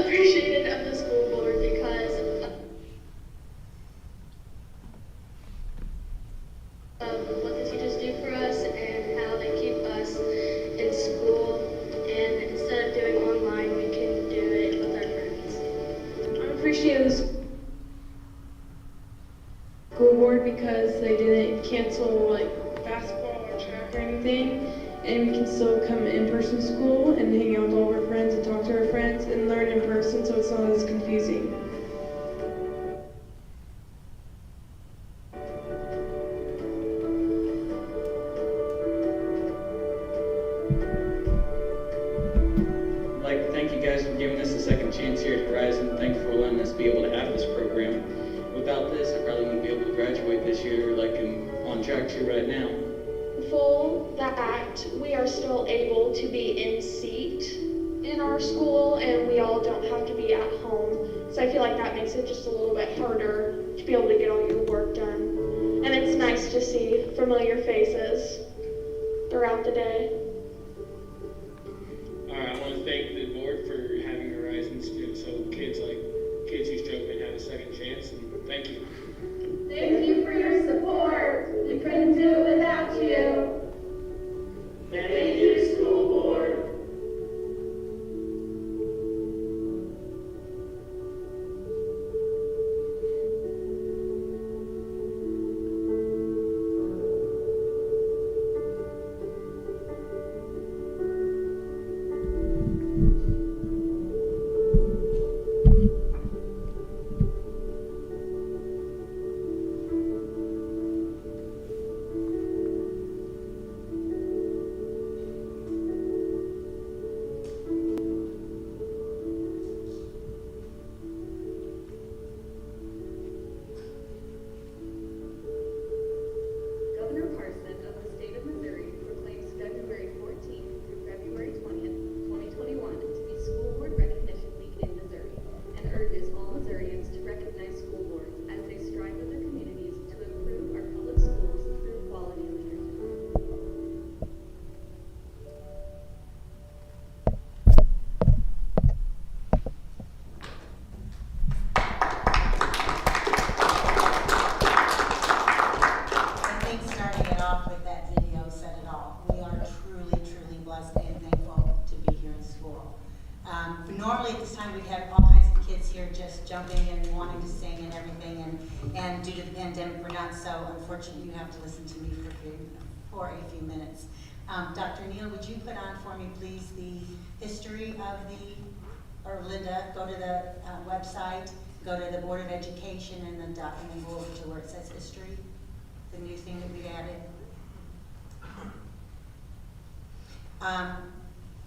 appreciated of the school board because of what the teachers do for us and how they keep us in school. And instead of doing online, we can do it with our friends. I appreciate the school board because they didn't cancel like basketball or track or anything, and we can still come in-person school and hang out with all of our friends and talk to our friends and learn in person, so it's not as confusing. I'd like to thank you guys for giving us a second chance here at Horizon. Thank you for letting us be able to have this program. Without this, I probably wouldn't be able to graduate this year like I'm on track to right now. Full that we are still able to be in seat in our school and we all don't have to be at home. So I feel like that makes it just a little bit harder to be able to get all your work done. And it's nice to see familiar faces throughout the day. I want to thank the board for having Horizons so kids who struggle can have a second chance, and thank you. Thank you for your support. We couldn't do it without you. Thank you, school board. Governor Parson of the state of Missouri proclaims February 14th through February 20th, 2021 to be School Board Recognition Week in Missouri and urges all Missourians to recognize school boards as they strive with their communities to improve our public schools through quality leadership. I think starting it off with that video said it all. We are truly, truly blessed and thankful to be here in school. Normally at this time we'd have all kinds of kids here just jumping and wanting to sing and everything, and due to the pandemic we're not, so unfortunately you have to listen to me for a few minutes. Dr. Neal, would you put on for me please the history of or Linda, go to the website, go to the Board of Education and then go over to where it says history. The new thing that we've added.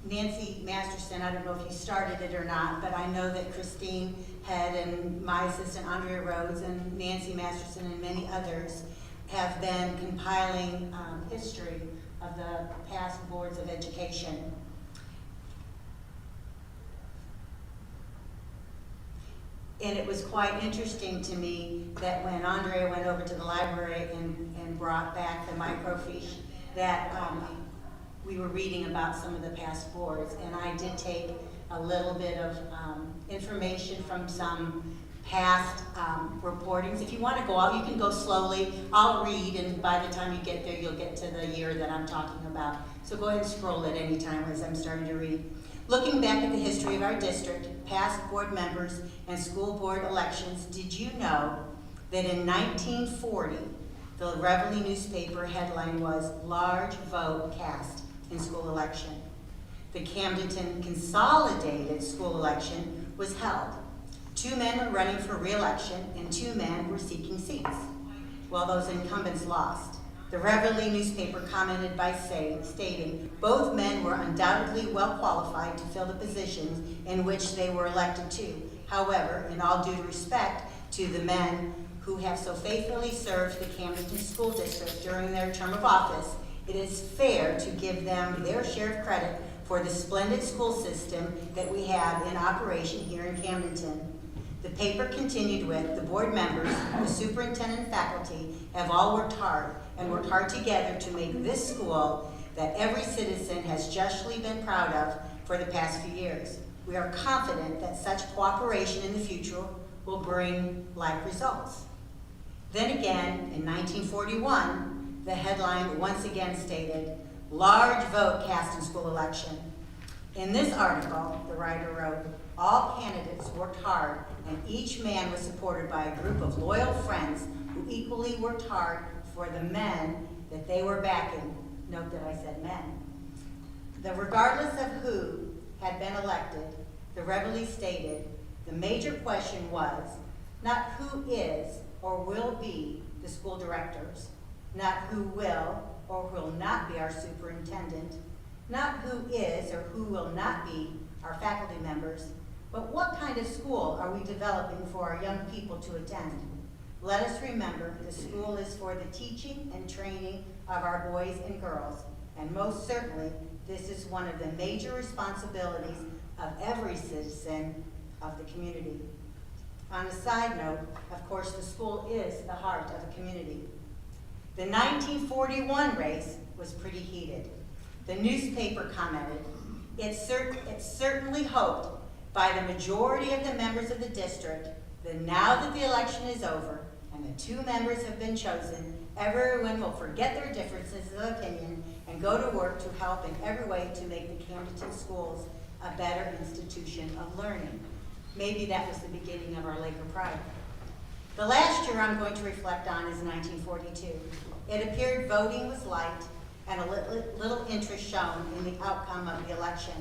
Nancy Masterson, I don't know if you started it or not, but I know that Christine Head and my assistant Andrea Rhodes and Nancy Masterson and many others have been compiling history of the past boards of education. And it was quite interesting to me that when Andrea went over to the library and brought back the microfiche, that we were reading about some of the past boards. And I did take a little bit of information from some past reportings. If you want to go out, you can go slowly. I'll read, and by the time you get there, you'll get to the year that I'm talking about. So go ahead and scroll at any time as I'm starting to read. Looking back at the history of our district, past board members, and school board elections, did you know that in 1940, the Reveille newspaper headline was "Large Vote Cast in School Election"? The Camdenton Consolidated School Election was held. 2 men were running for re-election and 2 men were seeking seats, while those incumbents lost. The Reveille newspaper commented by stating, both men were undoubtedly well qualified to fill the positions in which they were elected to. However, in all due respect to the men who have so faithfully served the Camdenton School District during their term of office, it is fair to give them their share of credit for the splendid school system that we have in operation here in Camdenton. The paper continued with, the board members, the superintendent and faculty have all worked hard and worked hard together to make this school that every citizen has justly been proud of for the past few years. We are confident that such cooperation in the future will bring like results. Then again, in 1941, the headline once again stated, "Large vote cast in school election." In this article, the writer wrote, "All candidates worked hard, and each man was supported by a group of loyal friends who equally worked hard for the men that they were backing." Note that I said men. Regardless of who had been elected, the reveille stated, the major question was not who is or will be the school directors, not who will or will not be our superintendent, not who is or who will not be our faculty members, but what kind of school are we developing for our young people to attend? Let us remember the school is for the teaching and training of our boys and girls, and most certainly this is one of the major responsibilities of every citizen of the community. On a side note, of course, the school is the heart of a community. The 1941 race was pretty heated. The newspaper commented, it's certainly hoped by the majority of the members of the district that now that the election is over and the two members have been chosen, everyone will forget their differences of opinion and go to work to help in every way to make the Camdenton schools a better institution of learning. Maybe that was the beginning of our Laker Pride. The last year I'm going to reflect on is 1942. It appeared voting was light and a little interest shown in the outcome of the election.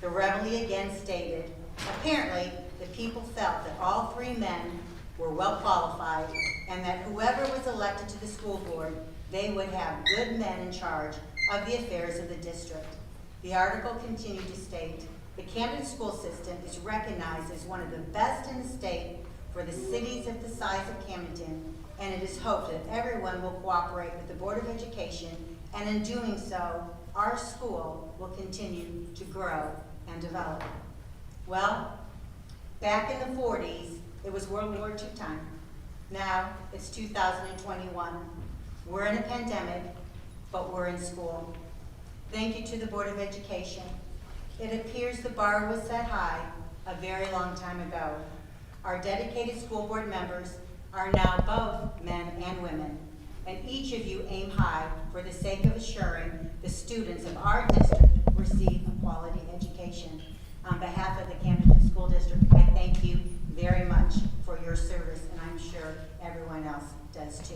The reveille again stated, apparently the people felt that all three men were well qualified and that whoever was elected to the school board, they would have good men in charge of the affairs of the district. The article continued to state, the Camden school system is recognized as one of the best in the state for the cities of the size of Camdenton, and it is hoped that everyone will cooperate with the Board of Education, and in doing so, our school will continue to grow and develop. Well, back in the 40s, it was World War II time. Now it's 2021. We're in a pandemic, but we're in school. Thank you to the Board of Education. It appears the bar was set high a very long time ago. Our dedicated school board members are now both men and women, and each of you aim high for the sake of assuring the students of our district receive a quality education. On behalf of the Camdenton School District, I thank you very much for your service, and I'm sure everyone else does too.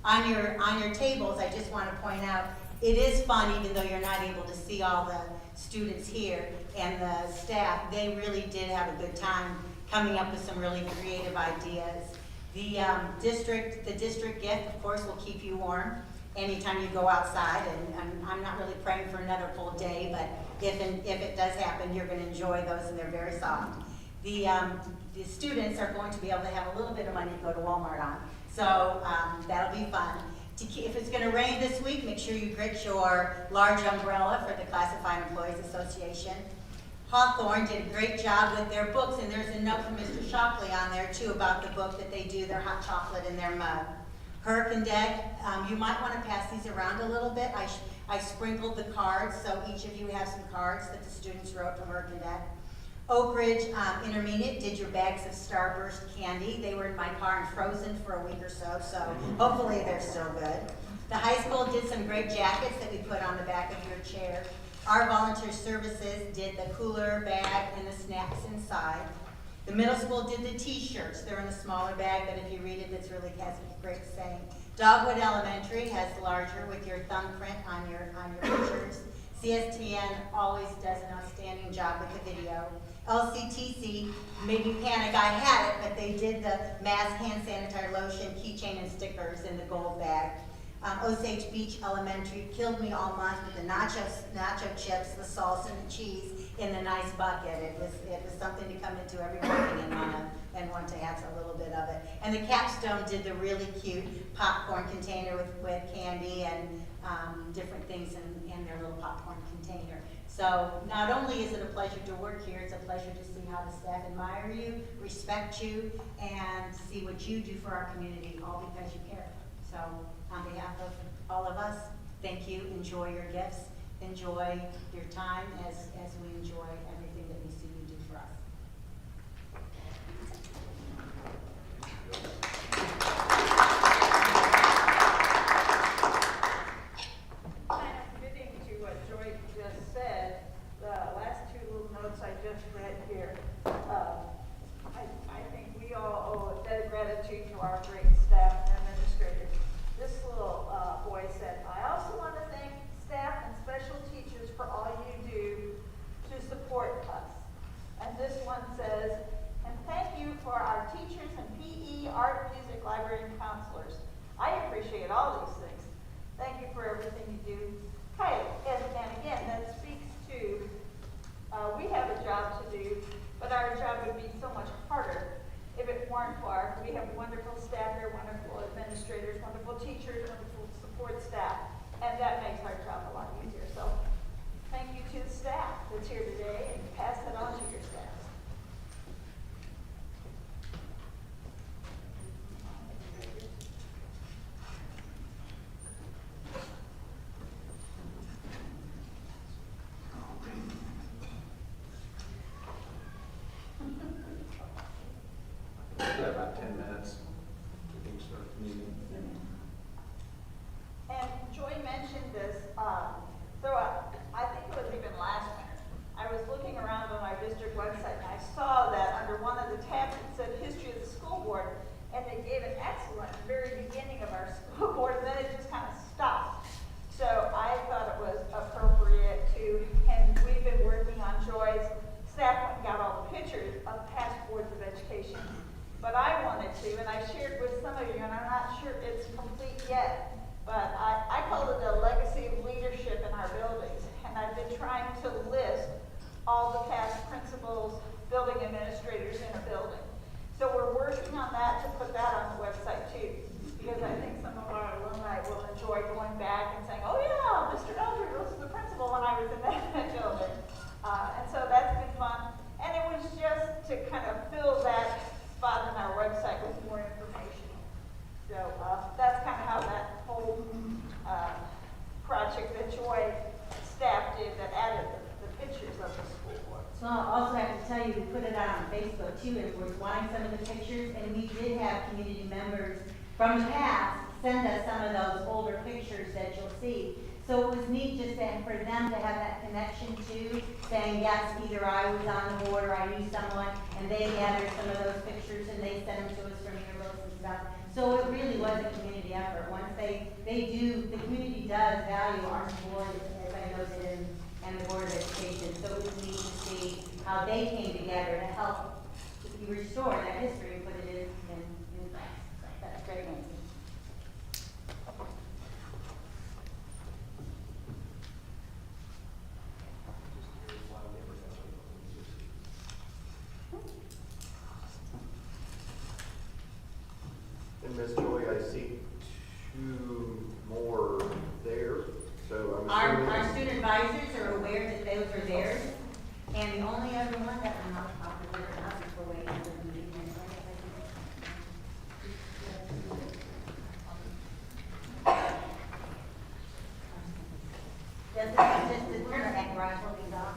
On your tables, I just want to point out, it is fun, even though you're not able to see all the students here and the staff. They really did have a good time coming up with some really creative ideas. The district gift, of course, will keep you warm anytime you go outside, and I'm not really praying for another full day, but if it does happen, you're going to enjoy those, and they're very soft. The students are going to be able to have a little bit of money to go to Walmart on, so that'll be fun. If it's going to rain this week, make sure you get your large umbrella for the Classified Employees Association. Hawthorne did a great job with their books, and there's a note from Mr. Shockley on there too about the book that they do, their hot chocolate and their mug. Herkendeck, you might want to pass these around a little bit. I sprinkled the cards, so each of you have some cards that the students wrote from Herkendeck. Oak Ridge Intermediate did your bags of Starburst candy. They were in my car and frozen for a week or so, so hopefully they're still good. The high school did some great jackets that we put on the back of your chair. Our volunteer services did the cooler bag and the snacks inside. The middle school did the t-shirts. They're in a smaller bag, but if you read it, it's really has a great saying. Dogwood Elementary has larger with your thumbprint on your pictures. CSTN always does an outstanding job with the video. LCTC made me panic. I had it, but they did the mask, hand sanitizer, lotion, keychain, and stickers in the gold bag. Osage Beach Elementary killed me all month with the nacho chips, the salsa, and the cheese in the nice bucket. It was something to come into every morning and want to have a little bit of it. And the Capstone did the really cute popcorn container with candy and different things in their little popcorn container. So not only is it a pleasure to work here, it's a pleasure to see how the staff admire you, respect you, and see what you do for our community, all because you care. So on behalf of all of us, thank you, enjoy your gifts, enjoy your time as we enjoy everything that we see you do for us. Kind of fitting to what Joy just said, the last two little notes I just read here. I think we all owe a debt of gratitude to our great staff and administrators. This little boy said, I also want to thank staff and special teachers for all you do to support us. And this one says, and thank you for our teachers and PE, art, music, library, and counselors. I appreciate all these things. Thank you for everything you do. Hey, and again, that speaks to, we have a job to do, but our job would be so much harder if it weren't for, we have wonderful staff here, wonderful administrators, wonderful teachers, wonderful support staff, and that makes our job a lot easier. So thank you to the staff that's here today, and pass that on to your staff. We've got about 10 minutes. We can start the meeting. And Joy mentioned this, I think it was even last winter. I was looking around on our district website and I saw that under one of the tabs it said history of the school board, and they gave an excellent very beginning of our school board, and then it just kind of stopped. So I thought it was appropriate to, and we've been working on Joy's, staff went and got all the pictures of past boards of education. But I wanted to, and I shared with some of you, and I'm not sure it's complete yet, but I call it a legacy of leadership in our buildings. And I've been trying to list all the past principals, building administrators in a building. So we're working on that to put that on the website too, because I think some of our alumni will enjoy going back and saying, oh yeah, Mr. Eldridge was the principal when I was in that building. And so that's been fun. And it was just to kind of fill that spot on our website with more information. So that's kind of how that whole project that Joy staff did that added the pictures of the school board. So I'll also have to tell you, we put it out on Facebook too, if we're wanting some of the pictures, and we did have community members from the past send us some of those older pictures that you'll see. So it was neat just then for them to have that connection too, saying, yes, either I was on the board or I knew someone, and they gathered some of those pictures and they sent them to us from yearbooks and stuff. So it really was a community effort. Once they do, the community does value our board, as I noted, and the Board of Education. So it was neat to see how they came together to help restore that history and put it in place. So that's very nice. And Ms. Joy, I see 2 more there, so I'm assuming. Our student advisors are aware that those are theirs, and the only other one that I'm not popular enough is for waiting for the meeting. Just the turn garage looking dog.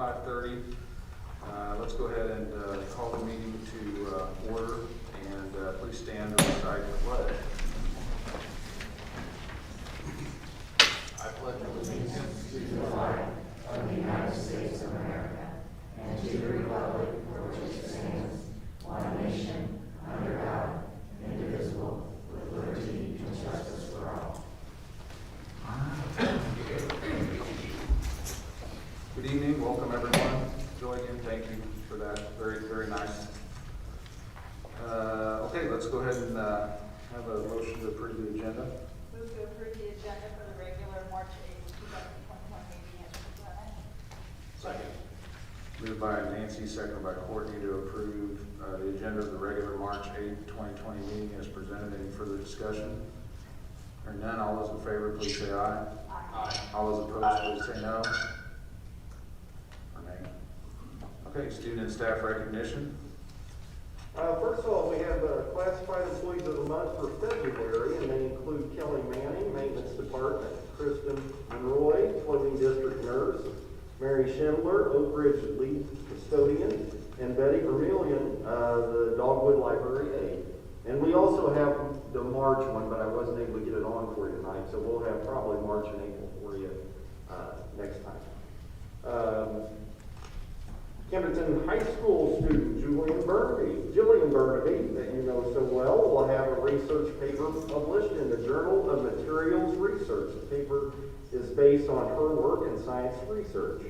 5:30. Let's go ahead and call the meeting to order, and please stand and recite the pledge. I pledge allegiance to the flag of the United States of America and to the republic for which it stands, one nation, under God, indivisible, with liberty and justice for all. Good evening, welcome everyone. Joy, again, thank you for that. Very, very nice. Okay, let's go ahead and have a motion to approve the agenda. Move to approve the agenda for the regular March 8th, 2021 meeting as presented. Second. Moved by Nancy, seconded by Courtney to approve the agenda of the regular March 8th, 2020 meeting as presented. Any further discussion? Hearing none, all those in favor, please say aye. Aye. All those opposed, please say no. Or nay. Okay, student and staff recognition. First of all, we have classified employees of the month for February, and they include Kelly Manning, Maintenance Department, Kristen Monroy, Clothing District Nurse, Mary Schindler, Oak Ridge Lead Custodian, and Betty Vermillion, the Dogwood Library Aide. And we also have the March one, but I wasn't able to get it on for you tonight, so we'll have probably March and April for you next time. Camden High School student Jillian Burnaby, that you know so well, will have a research paper published in the Journal of Materials Research. The paper is based on her work in science research.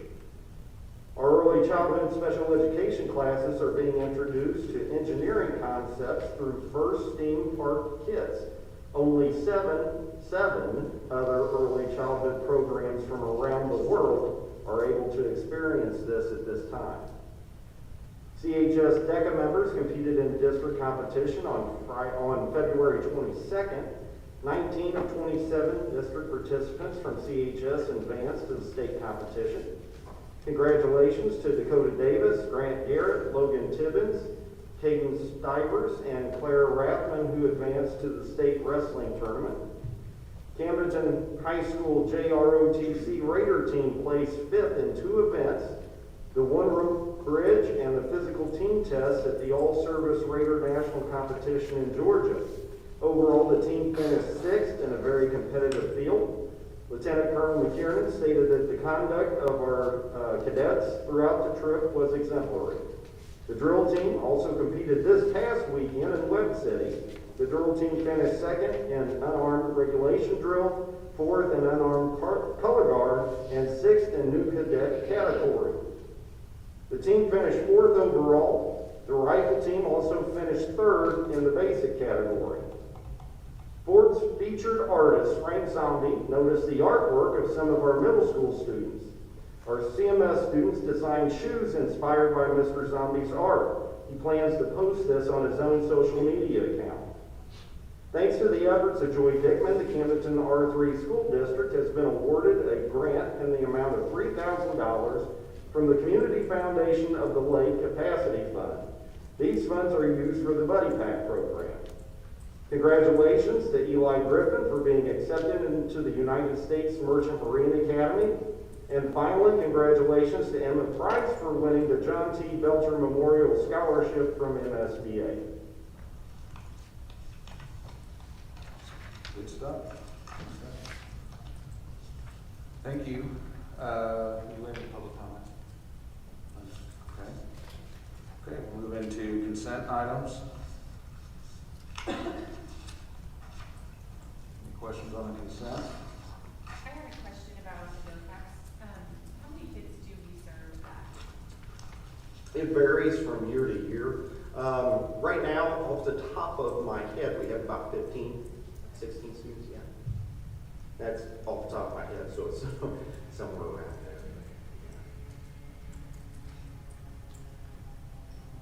Our early childhood and special education classes are being introduced to engineering concepts through FIRST STEAM Park kits. Only seven other early childhood programs from around the world are able to experience this at this time. CHS DECA members competed in district competition on February 22nd. 19 of 27 district participants from CHS advanced to the state competition. Congratulations to Dakota Davis, Grant Garrett, Logan Tibbins, Caden Stivers, and Claire Rathman, who advanced to the state wrestling tournament. Camden High School JROTC Raider team placed 5th in 2 events, the one-rope bridge and the physical team test at the All-Service Raider National Competition in Georgia. Overall, the team finished 6th in a very competitive field. Lieutenant Colonel McKiernan stated that the conduct of our cadets throughout the trip was exemplary. The drill team also competed this past weekend in Webb City. The drill team finished 2nd in unarmed regulation drill, 4th in unarmed color guard, and 6th in new cadet category. The team finished 4th overall. The rifle team also finished 3rd in the basic category. Ford's featured artist, Frank Zombie, noticed the artwork of some of our middle school students. Our CMS students designed shoes inspired by Mr. Zombie's art. He plans to post this on his own social media account. Thanks to the efforts of Joy Dickman, the Camden R3 School District has been awarded a grant in the amount of $3,000 from the Community Foundation of the Lake Capacity Fund. These funds are used for the Buddy Pack program. Congratulations to Eli Griffin for being accepted into the United States Merchant Marine Academy. And finally, congratulations to Emma Price for winning the John T. Belcher Memorial Scholarship from MSBA. Good stuff. Thank you. You went to public comment. Okay, we'll move into consent items. Any questions on the consent? I have a question about the VOCAPs. How many kids do we serve that? It varies from year to year. Right now, off the top of my head, we have about 15, 16 students, yeah. That's off the top of my head, so it's somewhere around there.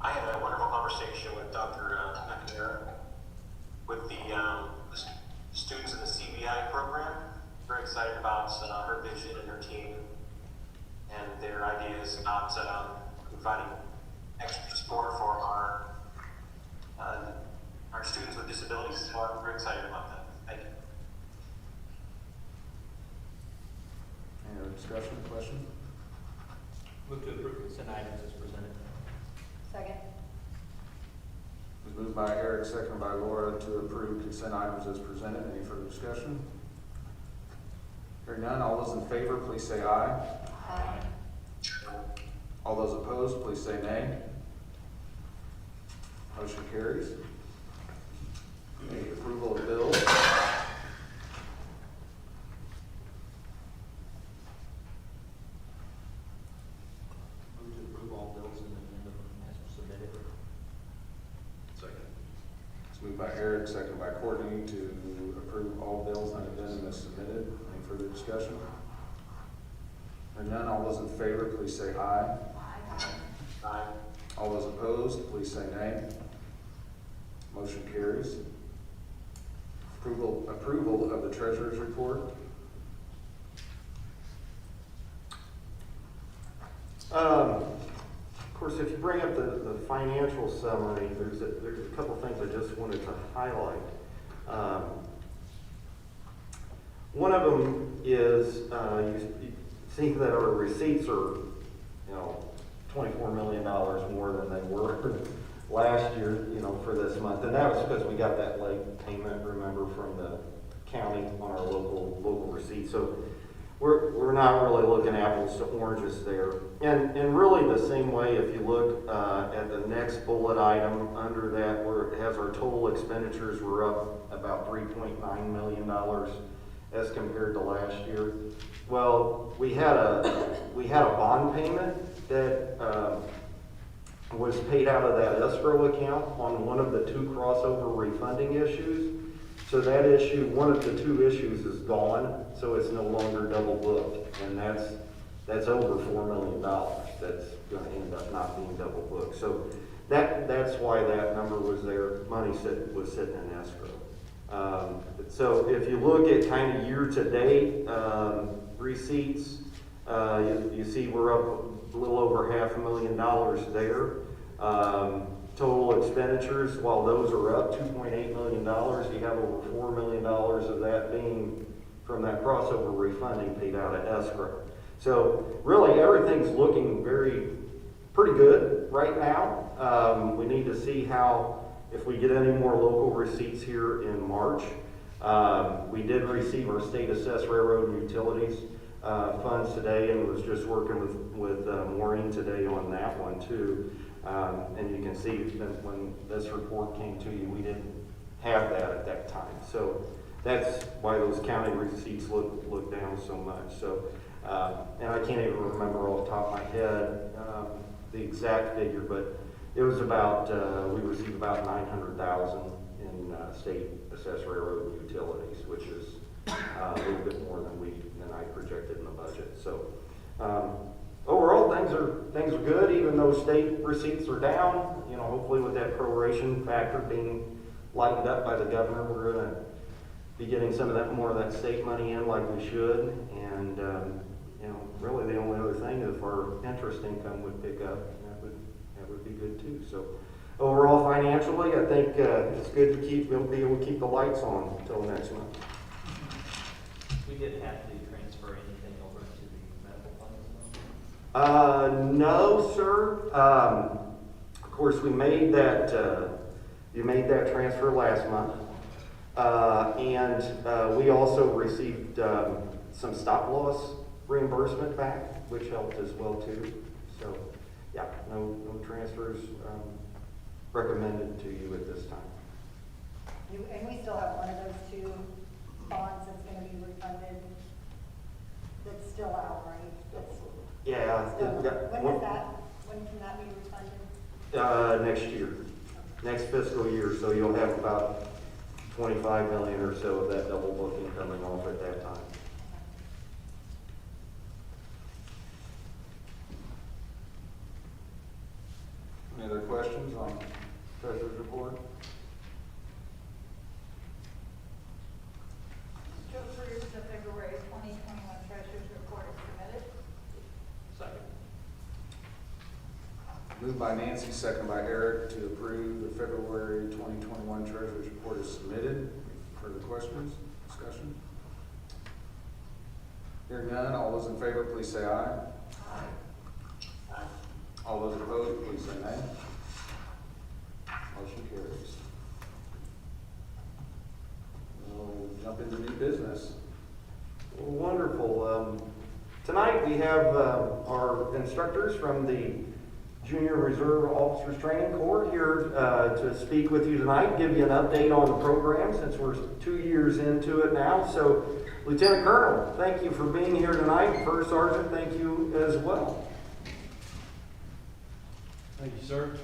I had a wonderful conversation with Dr. McNair with the students in the CBI program. Very excited about her vision and her team and their ideas about providing extra support for our students with disabilities. So I'm very excited about that. Thank you. Any other discussion, question? Move to approve moved by Eric, seconded by Laura to approve consent items as presented. Any further discussion? Hearing none, all those in favor, please say aye. Aye. All those opposed, please say nay. Motion carries. The approval of bills. Move to approve all bills in the addendum as submitted. Second. It's moved by Eric, seconded by Courtney to approve all bills on addendum as submitted. Any further discussion? Hearing none, all those in favor, please say aye. Aye. All those opposed, please say nay. Motion carries. Approval of the treasurer's report. Of course, if you bring up the financial summary, there's a couple things I just wanted to highlight. One of them is you see that our receipts are, $24 million more than they were last year, for this month. And that was because we got that late payment, remember, from the county on our local receipts. So we're not really looking apples to oranges there. And really the same way, if you look at the next bullet item under that, where it has our total expenditures, we're up about $3.9 million as compared to last year. Well, we had a bond payment that was paid out of that escrow account on one of the two crossover refunding issues. So that issue, one of the two issues is gone, so it's no longer double booked, and that's over $4 million. That's going to end up not being double booked. So that's why that number was there. Money was sitting in escrow. So if you look at kind of year-to-date receipts, you see we're up a little over $500,000 there. Total expenditures, while those are up $2.8 million, you have over $4 million of that being from that crossover refunding paid out of escrow. So really everything's looking pretty good right now. We need to see if we get any more local receipts here in March. We did receive our state assessed railroad and utilities funds today, and was just working with Maureen today on that one too. And you can see that when this report came to you, we didn't have that at that time. So that's why those county receipts look down so much. So, and I can't even remember off the top of my head the exact figure, but it was about, we received about $900,000 in state assessed railroad and utilities, which is a little bit more than I projected in the budget. So overall, things are good, even though state receipts are down. Hopefully with that proration factor being lightened up by the governor, we're going to be getting some of that more of that state money in like we should. And really the only other thing, if our interest income would pick up, that would be good too. So overall, financially, I think it's good to we'll be able to keep the lights on until next month. We didn't have to transfer anything over to the medical fund as well? No, sir. Of course, we made that. You made that transfer last month, and we also received some stop loss reimbursement back, which helped as well too. So, yeah, no transfers recommended to you at this time. And we still have one of those two bonds that's going to be refunded. That's still out, right? Yeah. When can that be refunded? Next year, next fiscal year. So you'll have about 25 million or so of that double booking coming off at that time. Any other questions on treasurer's report? To approve the February 2021 treasurer's report is submitted. Second. Moved by Nancy, second by Eric to approve the February 2021 treasurer's report is submitted. Further questions, discussion? Hearing none, all those in favor, please say aye. Aye. All those opposed, please say nay. Motion carries. have our instructors from the Junior Reserve Officers Training Corps here to speak with you tonight, give you an update on the program since we're 2 years into it now. So, Lieutenant Colonel, thank you for being here tonight. First Sergeant, thank you as well. Thank you, sir.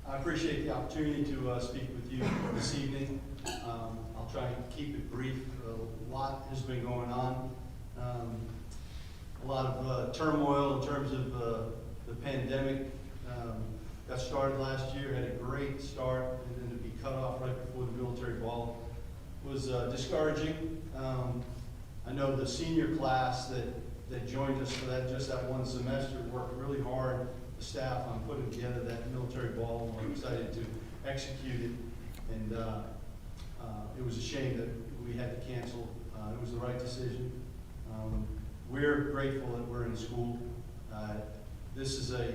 I appreciate the opportunity to speak with you this evening. I'll try and keep it brief. A lot has been going on. A lot of turmoil in terms of the pandemic. Got started last year, had a great start, and then to be cut off right before the military ball was discouraging. I know the senior class that joined us for just that one semester worked really hard, the staff, on putting together that military ball, and we're excited to execute it. And it was a shame that we had to cancel. It was the right decision. We're grateful that we're in school. This is a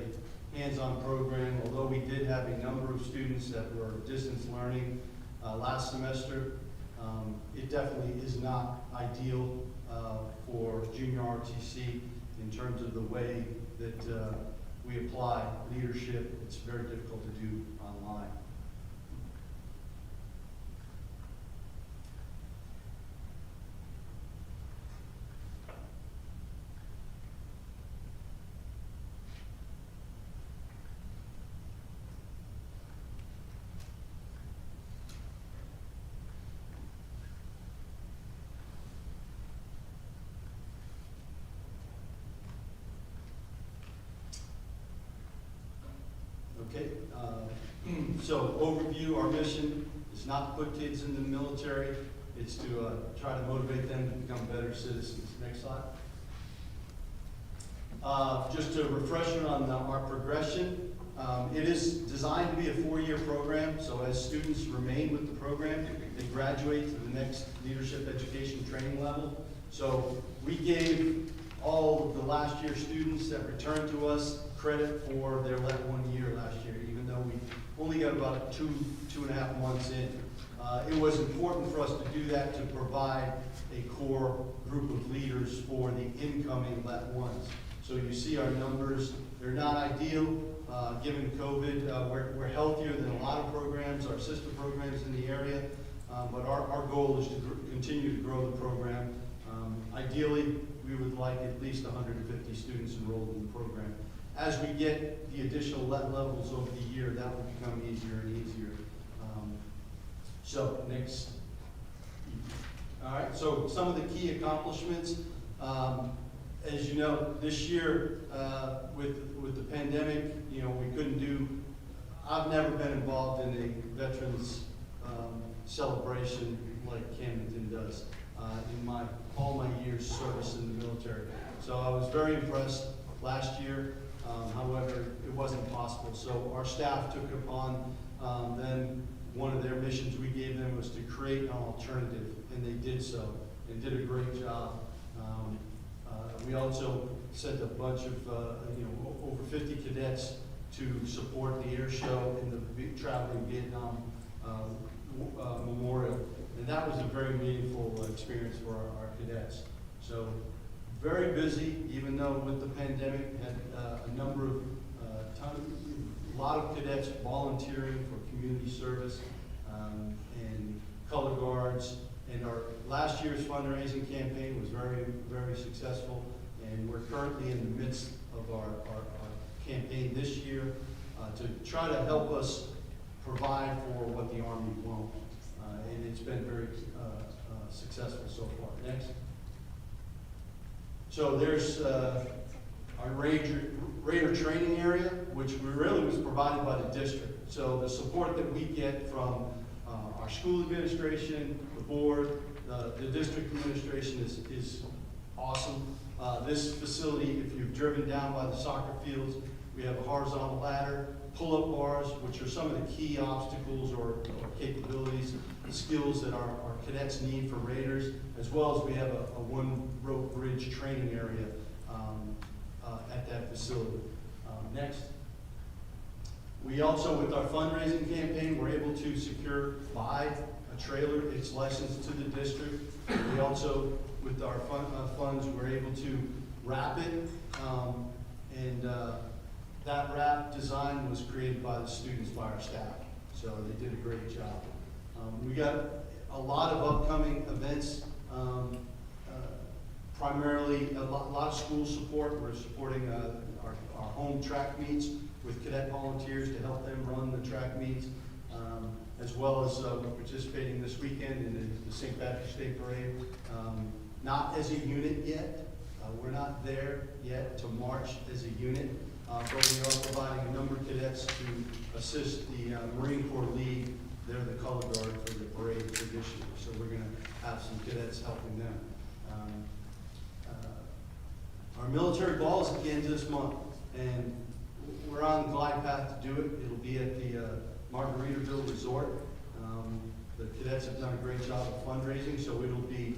hands-on program. Although we did have a number of students that were distance learning last semester, it definitely is not ideal for junior ROTC in terms of the way that we apply leadership. It's very difficult to do online. Okay, so overview, our mission is not to put kids in the military, it's to try to motivate them to become better citizens. Next slide. Just a refresher on our progression. It is designed to be a 4-year program, so as students remain with the program, they graduate to the next leadership education training level. So we gave all of the last year students that returned to us credit for their 1 year last year, even though we only got about 2.5 months in. It was important for us to do that to provide a core group of leaders for the incoming Let Ones. So you see our numbers, they're not ideal given COVID. We're healthier than a lot of programs, our sister programs in the area, but our goal is to continue to grow the program. Ideally, we would like at least 150 students enrolled in the program. As we get the additional levels over the year, that will become easier and easier. So next. All right, so some of the key accomplishments. As you know, this year with the pandemic, you know, we couldn't do, I've never been involved in a veterans celebration like Camden does in all my years service in the military. So I was very impressed last year. However, it wasn't possible. So our staff took it upon then one of their missions we gave them was to create an alternative, and they did so, and did a great job. We also sent a bunch of, over 50 cadets to support the air show and the Traveling Vietnam Memorial. And that was a very meaningful experience for our cadets. So very busy, even though with the pandemic, had a number of, a lot of cadets volunteering for community service and color guards. And our last year's fundraising campaign was very, very successful. And we're currently in the midst of our campaign this year to try to help us provide for what the Army won't. And it's been very successful so far. Next. So there's our Raider training area, which really was provided by the district. So the support that we get from our school administration, the board, the district administration is awesome. This facility, if you've driven down by the soccer fields, we have a horizontal ladder, pull-up bars, which are some of the key obstacles or capabilities, the skills that our cadets need for Raiders, as well as we have a one-rope bridge training area at that facility. Next. We also, with our fundraising campaign, were able to secure buy a trailer. It's licensed to the district. We also, with our funds, were able to wrap it. That wrap design was created by the students, by our staff. So they did a great job. We got a lot of upcoming events, primarily a lot of school support. We're supporting our home track meets with cadet volunteers to help them run the track meets, as well as we're participating this weekend in the St. Patrick's Day Parade. Not as a unit yet. We're not there yet to march as a unit, but we are providing a number of cadets to assist the Marine Corps League. They're the color guard for the parade for this year, so we're going to have some cadets helping them. Our military ball is at the end of this month, and we're on the glide path to do it. It'll be at the Margaritaville Resort. The cadets have done a great job of fundraising, so it'll be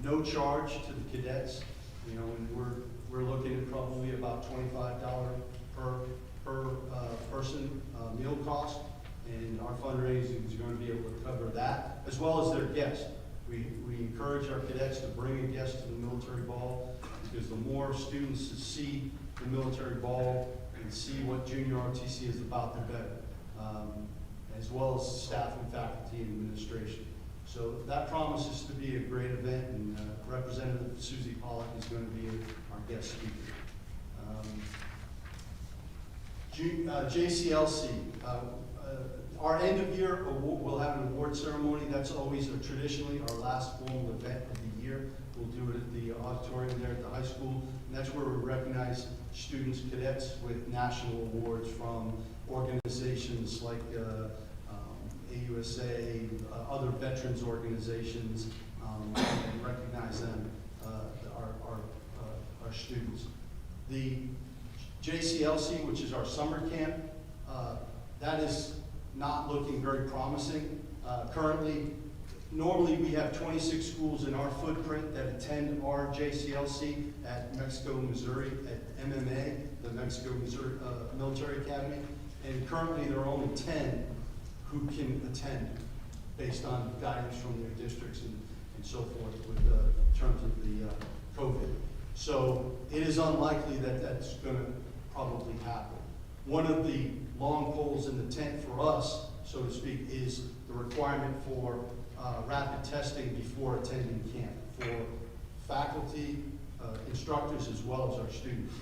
no charge to the cadets. You know, and we're looking at probably about $25 per person meal cost, and our fundraising is going to be able to cover that, as well as their guests. We encourage our cadets to bring a guest to the military ball, because the more students that see the military ball and see what junior ROTC is about, the better, as well as staff and faculty and administration. So that promises to be a great event, and Representative Susie Pollack is going to be our guest speaker. JCLC, our end of year, we'll have an award ceremony. That's always traditionally our last formal event of the year. We'll do it at the auditorium there at the high school. And that's where we recognize students, cadets with national awards from organizations like AUSA, other veterans organizations, and recognize them, our students. The JCLC, which is our summer camp, that is not looking very promising. Currently, normally we have 26 schools in our footprint that attend our JCLC at Mexico, Missouri, at MMA, the Mexico, Missouri Military Academy, and currently there are only 10 who can attend based on guidance from their districts and so forth with terms of the COVID. So it is unlikely that that's going to probably happen. One of the long poles in the tent for us, so to speak, is the requirement for rapid testing before attending camp for faculty, instructors, as well as our students.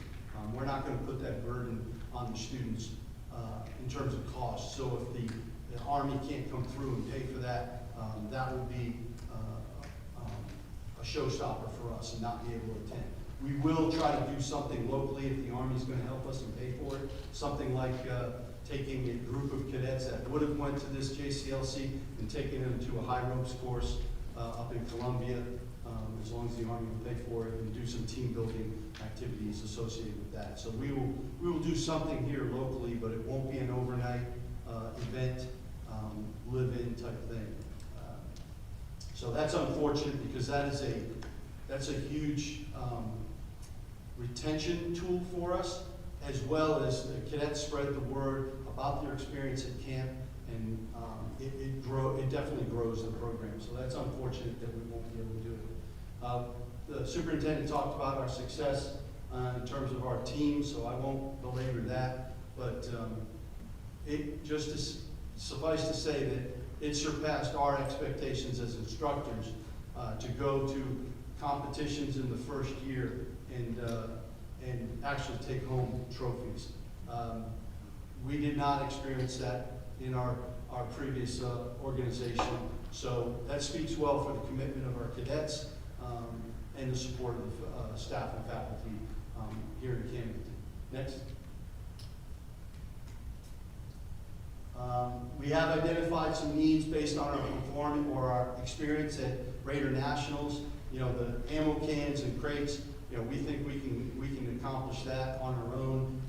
We're not going to put that burden on the students in terms of cost. So if the Army can't come through and pay for that, that will be a showstopper for us and not be able to attend. We will try to do something locally if the Army is going to help us and pay for it. Something like taking a group of cadets that would have went to this JCLC and taking them to a high ropes course up in Columbia, as long as the Army will pay for it, and do some team building activities associated with that. So we will do something here locally, but it won't be an overnight event, live-in type thing. So that's unfortunate, because that's a huge retention tool for us, as well as the cadets spread the word about their experience at camp, and it definitely grows the program. So that's unfortunate that we won't be able to do it. The superintendent talked about our success in terms of our team, so I won't belabor that, but it just suffice to say that it surpassed our expectations as instructors to go to competitions in the first year and actually take home trophies. We did not experience that in our previous organization, so that speaks well for the commitment of our cadets and the support of the staff and faculty here in Camden. Next. We have identified some needs based on our performance or our experience at Raider Nationals. You know, the ammo cans and crates, you know, we think we can accomplish that on our own.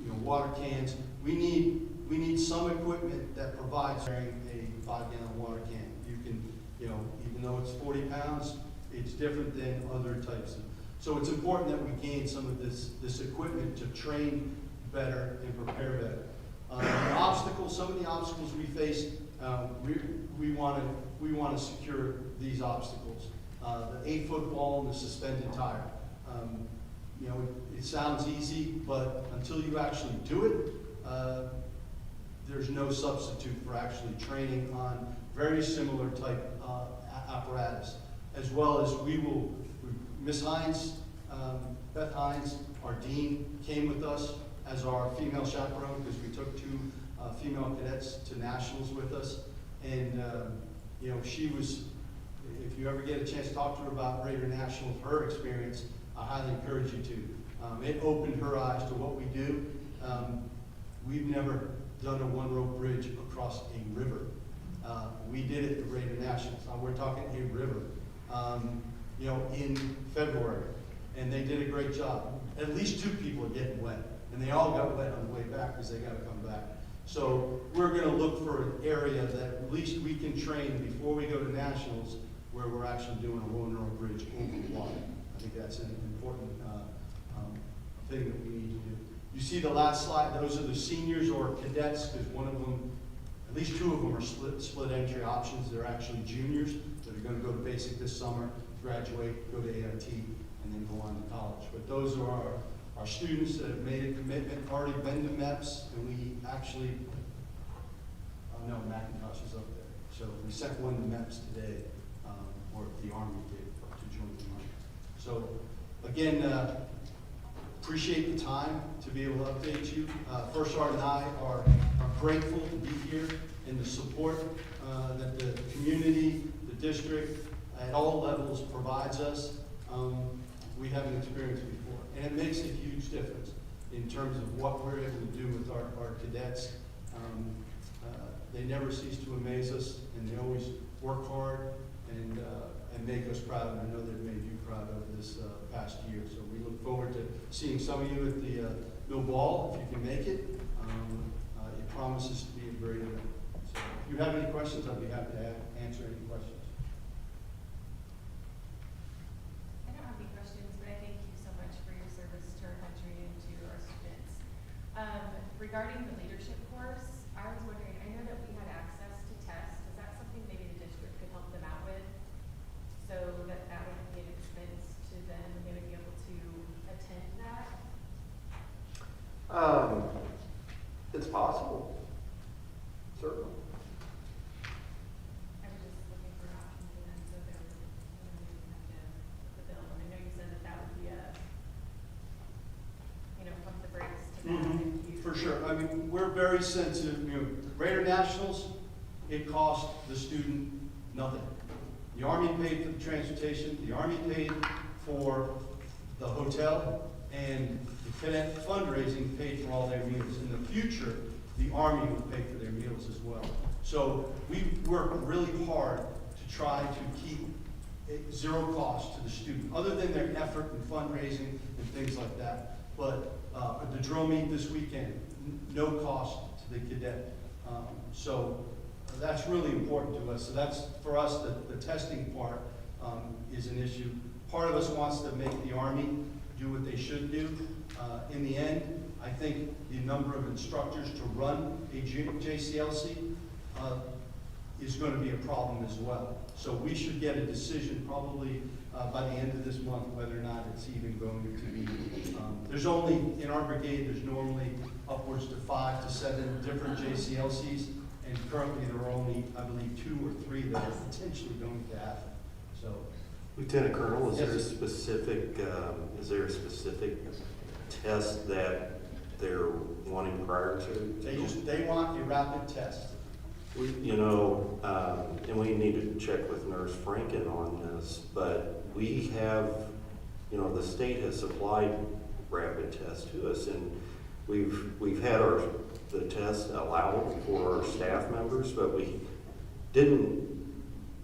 You know, water cans. We need some equipment that provides carrying a 5-gallon water can. You can, you know, even though it's 40 pounds, it's different than other types of. So it's important that we gain some of this equipment to train better and prepare better. The obstacles, some of the obstacles we face, we want to secure these obstacles. The 8-foot wall and the suspended tire. You know, it sounds easy, but until you actually do it, there's no substitute for actually training on very similar type apparatus. As well as Ms. Hines, Beth Hines, our dean, came with us as our female chaperone because we took 2 female cadets to nationals with us. And, you know, she was, if you ever get a chance to talk to her about Raider Nationals, her experience, I highly encourage you to. It opened her eyes to what we do. We've never done a one-rope bridge across a river. We did it at Raider Nationals. We're talking a river, you know, in February. And they did a great job. At least 2 people are getting wet. And they all got wet on the way back because they got to come back. So we're going to look for an area that at least we can train before we go to nationals where we're actually doing a one-rope bridge over the water. I think that's an important thing that we need to do. You see the last slide, those are the seniors or cadets, because one of them, at least 2 of them are split entry options. They're actually juniors that are going to go to basic this summer, graduate, go to AIT, and then go on to college. But those are our students that have made a commitment, already been to MEPS, and we actually, oh no, Macintosh is up there. So we sent one to MEPS today, or the Army did, to join the Army. So again, appreciate the time to be able to update you. First Sergeant and I are grateful to be here and the support that the community, the district, at all levels provides us. We haven't experienced before. And it makes a huge difference in terms of what we're able to do with our cadets. They never cease to amaze us, and they always work hard and make us proud. And I know they've made you proud over this past year. So we look forward to seeing some of you at the Mill Ball, if you can make it. It promises to be a great event. So if you have any questions, I'd be happy to answer any questions. I don't have any questions, but I thank you so much for your service to our country and to our students. Regarding the leadership course, I was wondering, I know that we had access to tests. Is that something maybe the district could help them out with? So that wouldn't be an expense to them and they would be able to attend that? It's possible. Certainly. I was just looking for an option for them so they wouldn't have to the bill. And I know you said that would be pump the brakes to that. For sure. I mean, we're very sensitive. You know, Raider Nationals, it cost the student nothing. The Army paid for the transportation, the Army paid for the hotel, and the cadet fundraising paid for all their meals. In the future, the Army will pay for their meals as well. So we work really hard to try to keep it zero cost to the student, other than their effort in fundraising and things like that. But the drill meet this weekend, no cost to the cadet. So that's really important to us. So that's, for us, the testing part is an issue. Part of us wants to make the Army do what they should do. In the end, I think the number of instructors to run a JCLC is going to be a problem as well. So we should get a decision probably by the end of this month whether or not it's even going to be. There's only, in our brigade, there's normally upwards to 5 to 7 different JCLCs, and currently there are only, I believe, 2 or 3 that are potentially going to happen. So, Lieutenant Colonel, is Yes, there a sir. specific test that they're wanting prior to? They want a rapid test. And we need to check with Nurse Franken on this, but we have, the state has supplied rapid tests to us, and we've had the test allowable for our staff members, but we didn't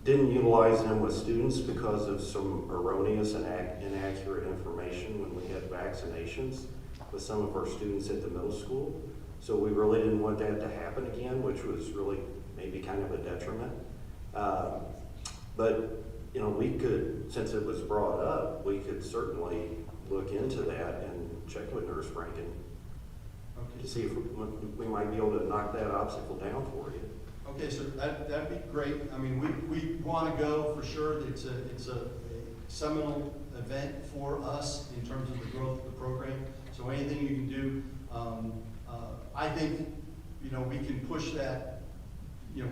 utilize them with students because of some erroneous and inaccurate information when we had vaccinations with some of our students at the middle school. So we really didn't want that to happen again, which was really maybe kind of a detriment. But we could, since it was brought up, we could certainly look into that and check with Nurse Franken. Okay. to see if we might be able to knock that obstacle down for you. Okay, so that'd be great. I mean, we want to go for sure. It's a seminal event for us in terms of the growth of the program. So anything you can do, I think, you know, we can push that. You know,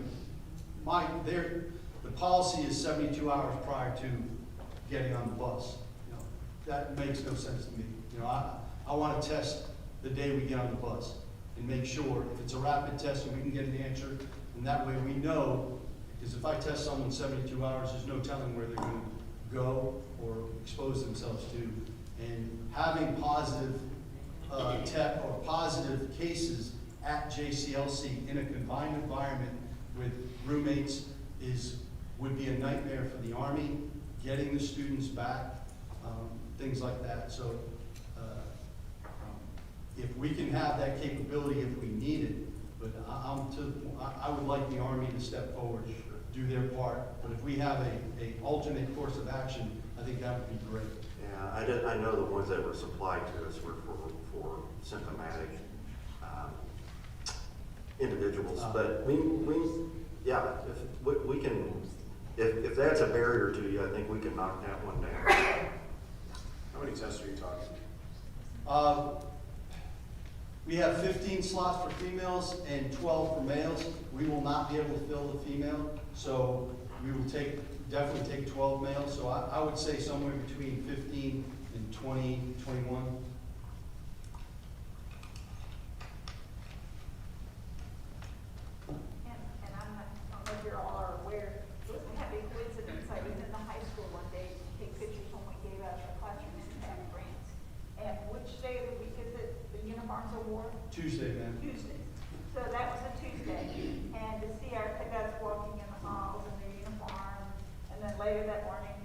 the policy is 72 hours prior to getting on the bus. You know, that makes no sense to me. You know, I want to test the day we get on the bus and make sure if it's a rapid test and we can get an answer, and that way we know, because if I test someone 72 hours, there's no telling where they're going to go or expose themselves to. And having positive or positive cases at JCLC in a confined environment with roommates would be a nightmare for the Army, getting the students back, things like that. So if we can have that capability, if we need it, but I would like the Army to step forward, do their part. But if we have a alternate course of action, I think that would be great. Yeah, I know the ones that were supplied to us were for symptomatic individuals, but if that's a barrier to you, I think we can knock that one down. How many tests are you talking? We have 15 slots for females and 12 for males. We will not be able to fill the female, so we will definitely take 12 males. So I would say somewhere between 15 and 20, 21. And I don't know if you all are aware, it was a happy coincidence. I was in the high school one day to take pictures when we gave out the classroom impact grants. And which day of the week is it, the uniforms award? Tuesday, ma'am. Tuesday. So that was a Tuesday. And to see our cadets walking in the halls in their uniform, and then later that morning,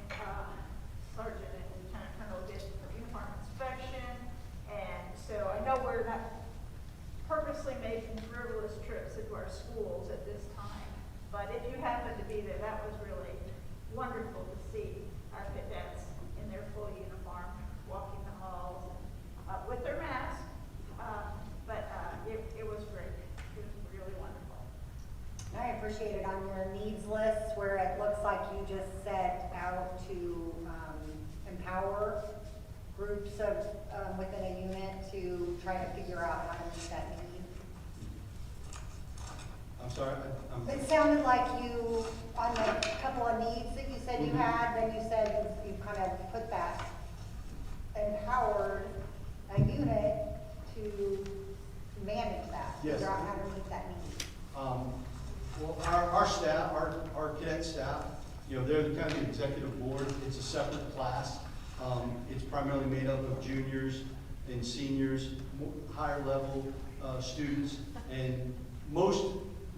Sergeant and Lieutenant Colonel did for uniform inspection. And so I know we're not purposely making frivolous trips into our schools at this time, but if you happen to be there, that was really wonderful to see our cadets in their full uniform walking the halls with their masks. It was great. It was really wonderful. I appreciate it on your needs list where it looks like you just set out to empower groups of within a unit to try to figure out how to meet that need. I'm sorry? It sounded like you, on the couple of needs that you said you had, then you said you kind of put that, empowered a unit to manage that, Yes. figure out how to meet that need. Well, our staff, our cadet staff, you know, they're the kind of executive board. It's a separate class. It's primarily made up of juniors and seniors, higher level students, and most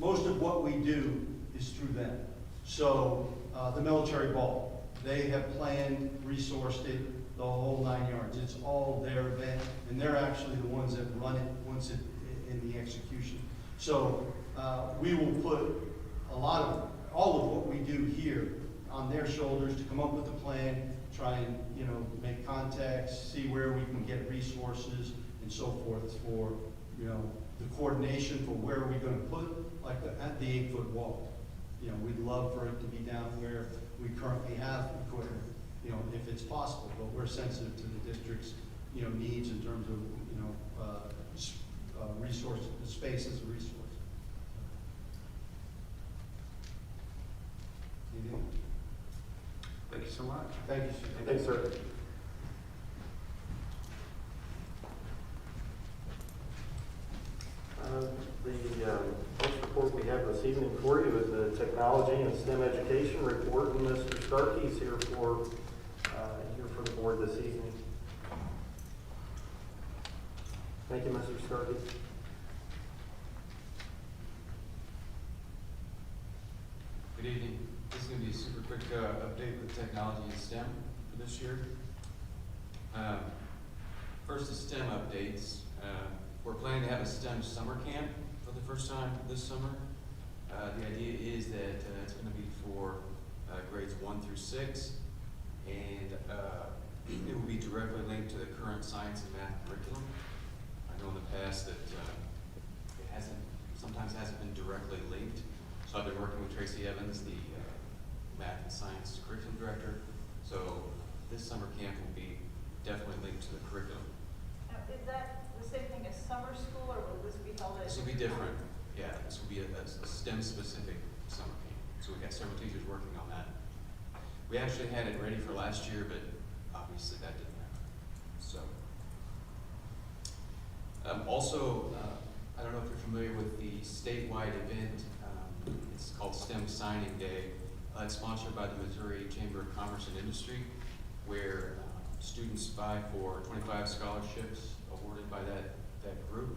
of what we do is through them. So the military ball, they have planned, resourced it, the whole 9 yards. It's all their event, and they're actually the ones that run it once it in the execution. So we will put all of what we do here on their shoulders to come up with a plan, try and, you know, make contacts, see where we can get resources and so forth for, you know, the coordination for where are we going to put, like at the 8-foot wall. You know, we'd love for it to be down where we currently have equipment, you know, if it's possible, but we're sensitive to the district's, you know, needs in terms of, you know, resource, space as a resource. Anything? Thank you so much. Thank you, sir. Thanks, sir. The first report we have this evening for you is the Technology and STEM Education Report, and Mr. Starkey's here for the board this evening. Thank you, Mr. Starkey. Good evening. This is going to be a super quick update with technology and STEM for this year. First, the STEM updates. We're planning to have a STEM summer camp for the first time this summer. The idea is that it's going to be for grades 1 through 6, and it will be directly linked to the current science and math curriculum. know in the past that sometimes hasn't been directly linked. So I've been working with Tracy Evans, the math and science curriculum director. So this summer camp will be definitely linked to the curriculum. Now, is that the same thing as summer school, or will this be held at? This will be different. Yeah, this will be a STEM-specific summer camp. So we got several teachers working on that. We actually had it ready for last year, but obviously that didn't happen. So, also, I don't know if you're familiar with the statewide event. It's called STEM Signing Day. It's sponsored by the Missouri Chamber of Commerce and Industry, where students vie for 25 scholarships awarded by that group.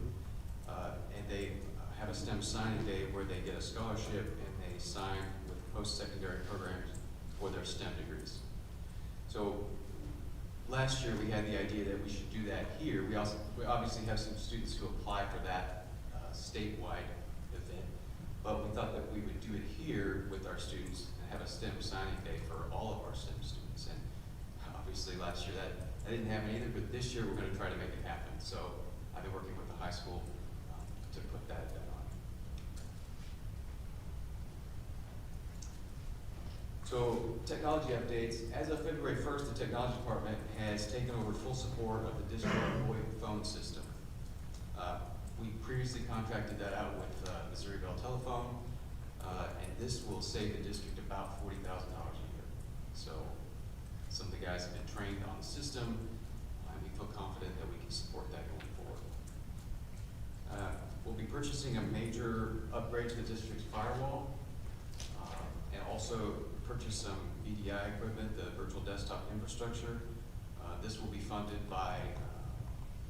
And they have a STEM signing day where they get a scholarship and they sign with post-secondary programs for their STEM degrees. So last year we had the idea that we should do that here. We obviously have some students who apply for that statewide event, but we thought that we would do it here with our students and have a STEM signing day for all of our STEM students. And obviously last year that didn't happen either, but this year we're going to try to make it happen. So I've been working with the high school to put that on. So technology updates. As of February 1st, the technology department has taken over full support of the district VoIP phone system. We previously contracted that out with Missouri Bell Telephone, and this will save the district about $40,000 a year. So some of the guys have been trained on the system, and we feel confident that we can support that going forward. We'll be purchasing a major upgrade to the district's firewall, and also purchase some VDI equipment, the virtual desktop infrastructure. This will be funded by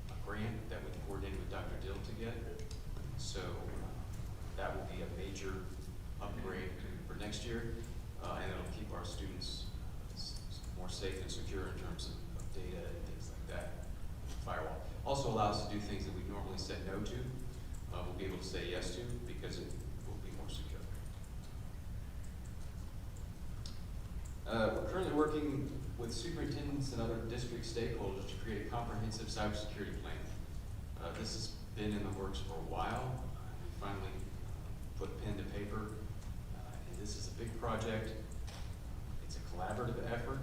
a grant that we coordinated with Dr. Dill to get. So that will be a major upgrade for next year, and it'll keep our students more safe and secure in terms of data and things like that. Firewall also allows us to do things that we've normally said no to. We'll be able to say yes to because it will be more secure. We're currently working with superintendents and other district stakeholders to create a comprehensive cybersecurity plan. This has been in the works for a while. We finally put pen to paper, and this is a big project. It's a collaborative effort.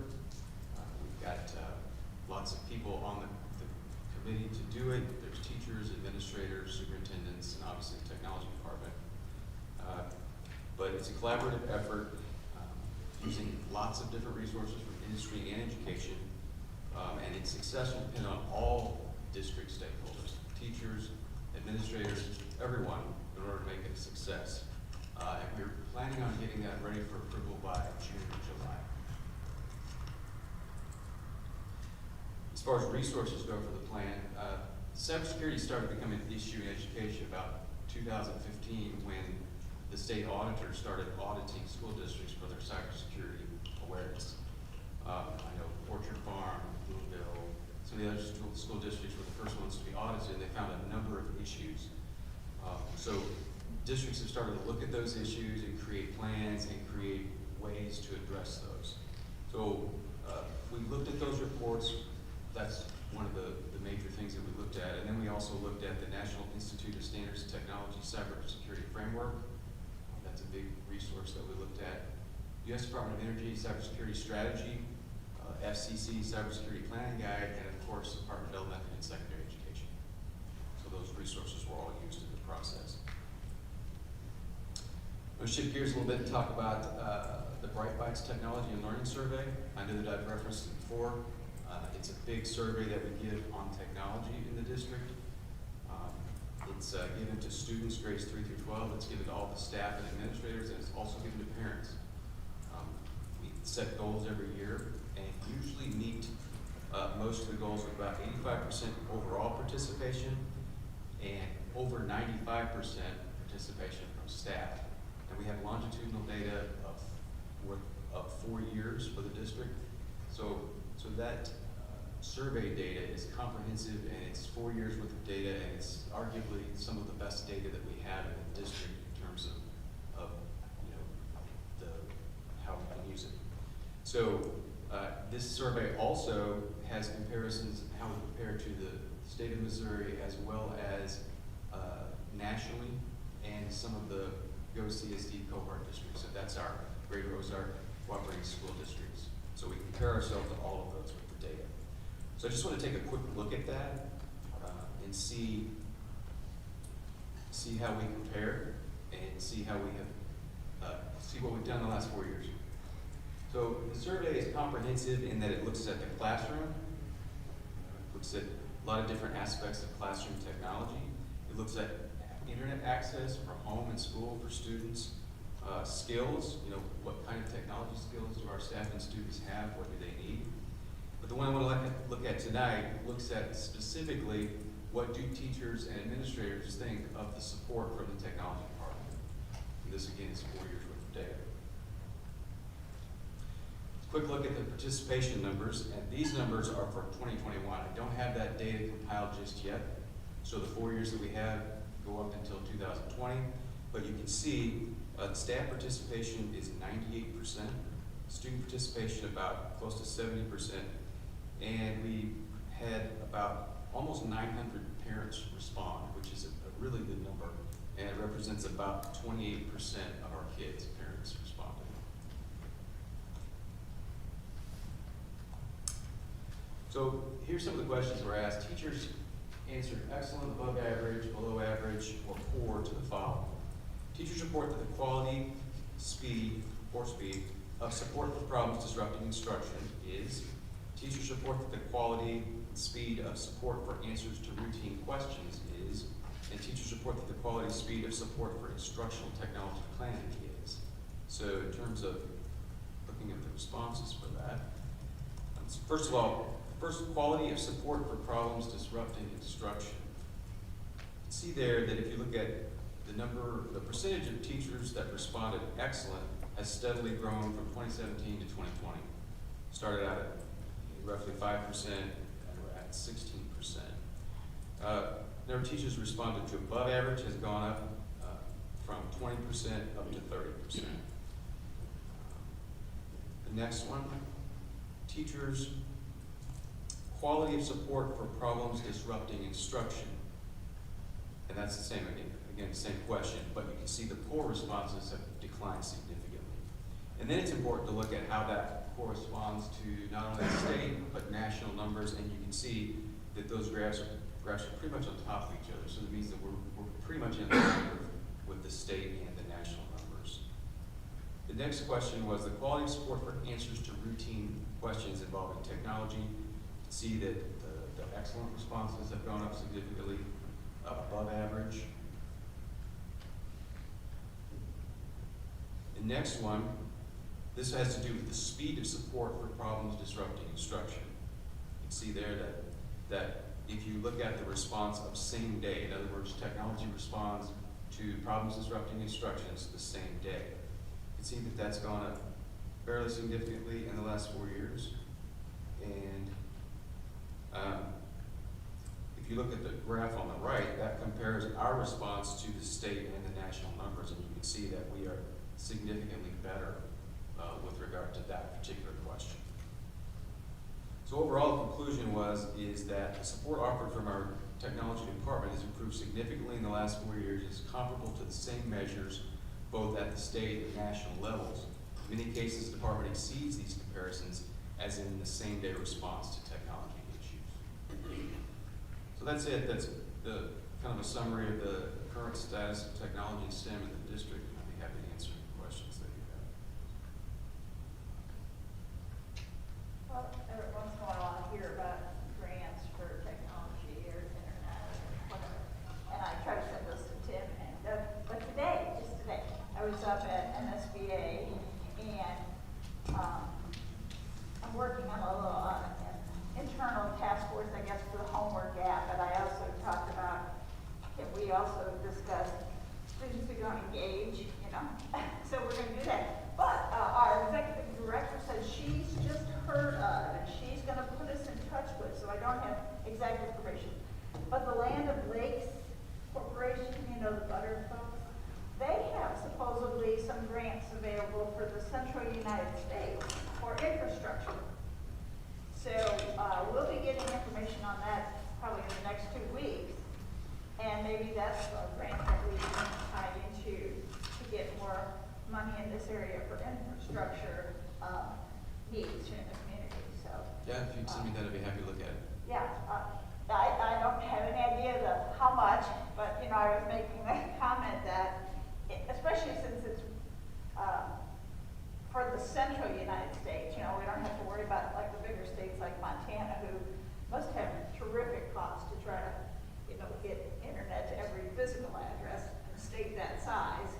We've got lots of people on the committee to do it. There's teachers, administrators, superintendents, and obviously the technology department. But it's a collaborative effort using lots of different resources from industry and education, and its success will depend on all district stakeholders, teachers, administrators, everyone, in order to make it a success. And we're planning on getting that ready for approval by June or July. As far as resources go for the plan, cybersecurity started becoming an issue in education about 2015 when the state auditor started auditing school districts for their cybersecurity awareness. I know Orchard Farm, Boonville, some of the other school districts were the first ones to be audited, and they found a number of issues. So districts have started to look at those issues and create plans and create ways to address those. So we looked at those reports. That's one of the major things that we looked at. And then we also looked at the National Institute of Standards and Technology Cybersecurity Framework. That's a big resource that we looked at. U.S. Department of Energy Cybersecurity Strategy, FCC Cybersecurity Planning Guide, and of course, Department of Elementary and Secondary Education. So those resources were all used in the process. I'm going to shift gears a little bit and talk about the Bright Bytes Technology and Learning Survey. I know that I've referenced it before. It's a big survey that we give on technology in the district. It's given to students grades 3 through 12. It's given to all the staff and administrators, and it's also given to parents. We set goals every year and usually meet most of the goals with about 85% overall participation and over 95% participation from staff. And we have longitudinal data of 4 years for the district. So that survey data is comprehensive, and it's 4 years worth of data, and it's arguably some of the best data that we have in the district in terms of how we can use it. So this survey also has comparisons of how we compare to the the state of Missouri as well as nationally, and some of the Go CSD cohort districts. So that's our Greater Ozark Cooperating School Districts. So we compare ourselves to all of those with the data. So I just want to take a quick look at that and see how we compare and see how we have see what we've done in the last 4 years. So the survey is comprehensive in that it looks at the classroom, looks at a lot of different aspects of classroom technology. It looks at internet access for home and school for students, skills, what kind of technology skills do our staff and students have, what do they need? But the one I want to look at tonight looks at specifically what do teachers and administrators think of the support from the technology department. And this again is 4 years worth of data. Quick look at the participation numbers, and these numbers are for 2021. I don't have that data compiled just yet, so the 4 years that we have go up until 2020, but you can see staff participation is 98%, student participation about close to 70%, and we had about almost 900 parents respond, which is a really good number, and it represents about 28% of our kids' parents responded. So here's some of the questions we're asked. Teachers answered excellent, above average, below average, or poor to the following. Teachers report that the quality, speed, or speed of support for problems disrupting instruction is. Teachers report that the quality and speed of support for answers to routine questions is. And teachers report that the quality, speed of support for instructional technology planning is. So in terms of looking at the responses for that, first of all, first, quality of support for problems disrupting instruction. See there that if you look at the percentage of teachers that responded excellent has steadily grown from 2017 to 2020. Started out at roughly 5%, and we're at 16%. Number of teachers responded to above average has gone up from 20% up to 30%. The next one, teachers' quality of support for problems disrupting instruction. And that's the same, again, the same question, but you can see the poor responses have declined significantly. And then it's important to look at how that corresponds to not only the state, but national numbers, and you can see that those graphs are pretty much on top of each other, so that means that we're pretty much in line with the state and the national numbers. The next question was the quality of support for answers to routine questions involving technology. See that the excellent responses have gone up significantly, above average. The next one, this has to do with the speed of support for problems disrupting instruction. You can see there that if you look at the response of same day, in other words, technology responds to problems disrupting instructions the same day. You can see that that's gone up fairly significantly in the last 4 years. And if you look at the graph on the right, that compares our response to the state and the national numbers, and you can see that we are significantly better with regard to that particular question. So overall, the conclusion is that the support offered from our technology department has improved significantly in the last 4 years. It's comparable to the same measures, both at the state and national levels. In many cases, the department exceeds these comparisons, as in the same-day response to technology issues. So that's it. That's the kind of a summary of the current status of technology and STEM in the district. I'd be happy to answer any questions that you have. Well, every once in a while I hear about grants for technology or internet or whatever, and I try to send those to Tim. But today, just today, I was up at NSBA, and I'm working on a little internal task force, I guess, for the homework gap. But I also talked about, we also discussed students who don't engage, so we're going to do that. But our executive director said she's just heard of, and she's going to put us in touch with, so I don't have exact information. But the Land of Lakes Corporation, the butter folks, they have supposedly some grants available for the central United States for infrastructure. So we'll be getting information on that probably in the next 2 weeks. And maybe that's a grant that we can tie into to get more money in this area for infrastructure needs in the community, so. Yeah, if you'd send me that, I'd be happy to look at it. Yeah, I don't have any idea how much, but, you know, I was making that comment that, especially since it's for the central United States, you know, we don't have to worry about like the bigger states like Montana, who must have terrific costs to try to, you know, get internet to every physical address in a state that size.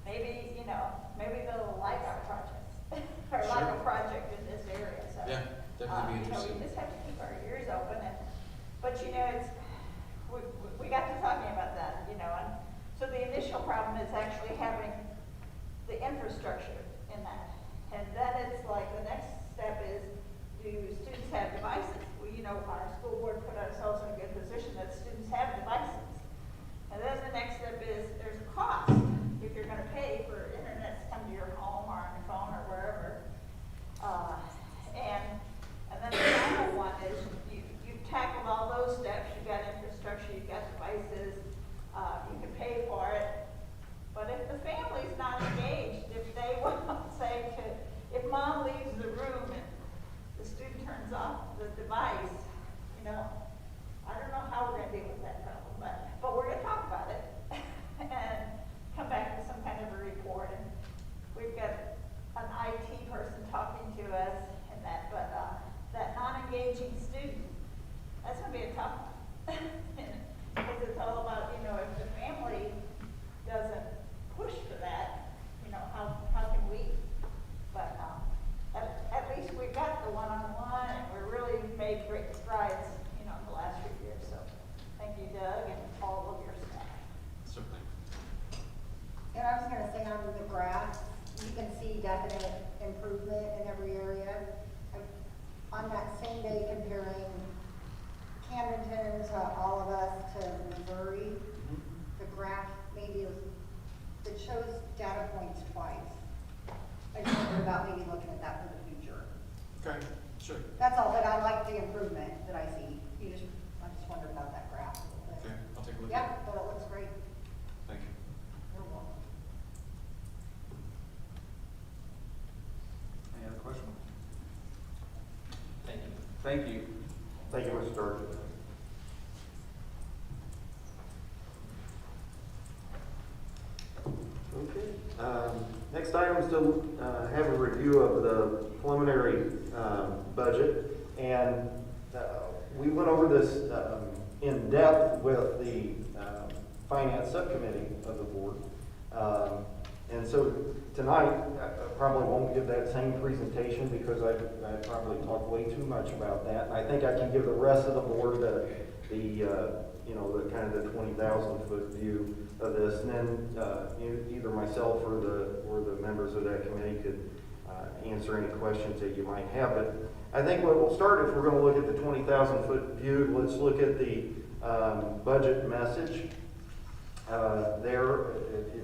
Maybe, you know, maybe they'll like our projects, or like a project in this area, so. Yeah, definitely be You know, interested. we just have to keep our ears open, but you know, we got to talking about that, you know, and so the initial problem is actually having the infrastructure in that. And then it's like the next step is, do students have devices? Well, you know, our school board put ourselves in a good position that students have devices. And then the next step is there's a cost if you're going to pay for internet to come to your home or on your phone or wherever. And then the final one is you've tackled all those steps. You've got infrastructure, you've got devices, you can pay for it. But if the family's not engaged, if they want to say if mom leaves the room and the student turns off the device, you know, I don't know how we're going to deal with that problem, but we're going to talk about it and come back with some kind of a report. And we've got an IT person talking to us and that, but that non-engaging student, that's going to be a tough one. Because it's all about, you know, if the family doesn't push for that, you know, how can we? But at least we've got the one-on-one, and we're really made great strides, you know, in the last few years. So thank you, Doug, and all of your staff. Certainly. And I was gonna say on the graph, you can see definite improvement in every area. On that same day comparing Camdenton to all of us to Missouri, the graph maybe it shows data points twice. I just wonder about maybe looking at that for the future. Okay, sure. That's all, but I like the improvement that I see. I just wondered about that graph a little bit. Okay, I'll take a look Yeah, at it. but it looks great. Thank you. You're welcome. Any other questions? Thank you. Thank you. Thank you, Mr. Sturgeon. Okay. Next item is to have a review of the preliminary budget. And we went over this in depth with the finance subcommittee of the board. And so tonight, I probably won't give that same presentation because I probably talked way too much about that. And I think I can give the rest of the board the you know, the kind of the 20,000 foot view of this, and then either myself or the members of that committee could answer any questions that you might have. But I think what we'll start, if we're going to look at the 20,000 foot view, let's look at the budget message there. If you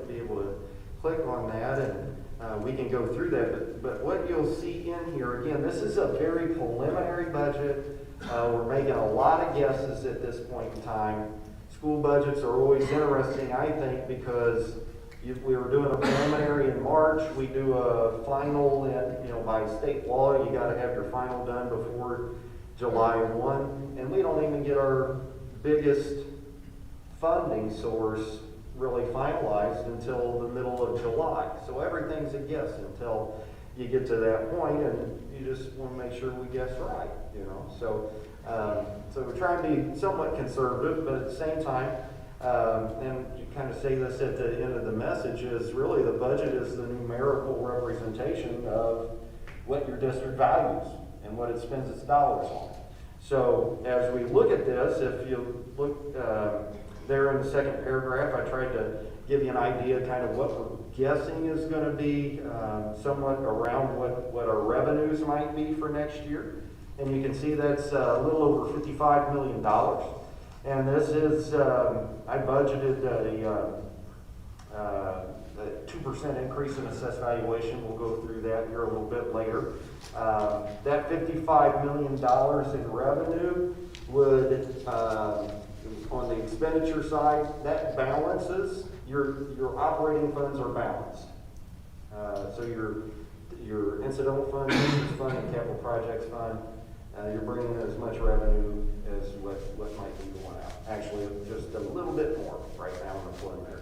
be able to click on that, and we can go through that. But what you'll see in here, again, this is a very preliminary budget. We're making a lot of guesses at this point in time. School budgets are always interesting, I think, because if we were doing a preliminary in March, we do a final, and you know, by state law, you got to have your final done before July 1, and we don't even get our biggest funding source really finalized until the middle of July. So everything's a guess until you get to that point, and you just want to make sure we guess right, you know. So we're trying to be somewhat conservative, but at the same time, and you kind of say this at the end of the message, is really the budget is the numerical representation of what your district values and what it spends its dollars on. So as we look at this, if you look there in the second paragraph, I tried to give you an idea kind of what we're guessing is going to be somewhat around what our revenues might be for next year. And you can see that's a little over $55 million. And this is, I budgeted a a 2% increase in assessed valuation. We'll go through that here a little bit later. That $55 million in revenue would, on the expenditure side, that balances, your operating funds are balanced. So your incidental fund, interest fund, and capital projects fund, you're bringing in as much revenue as what might be going out. Actually, just a little bit more right now in the preliminary.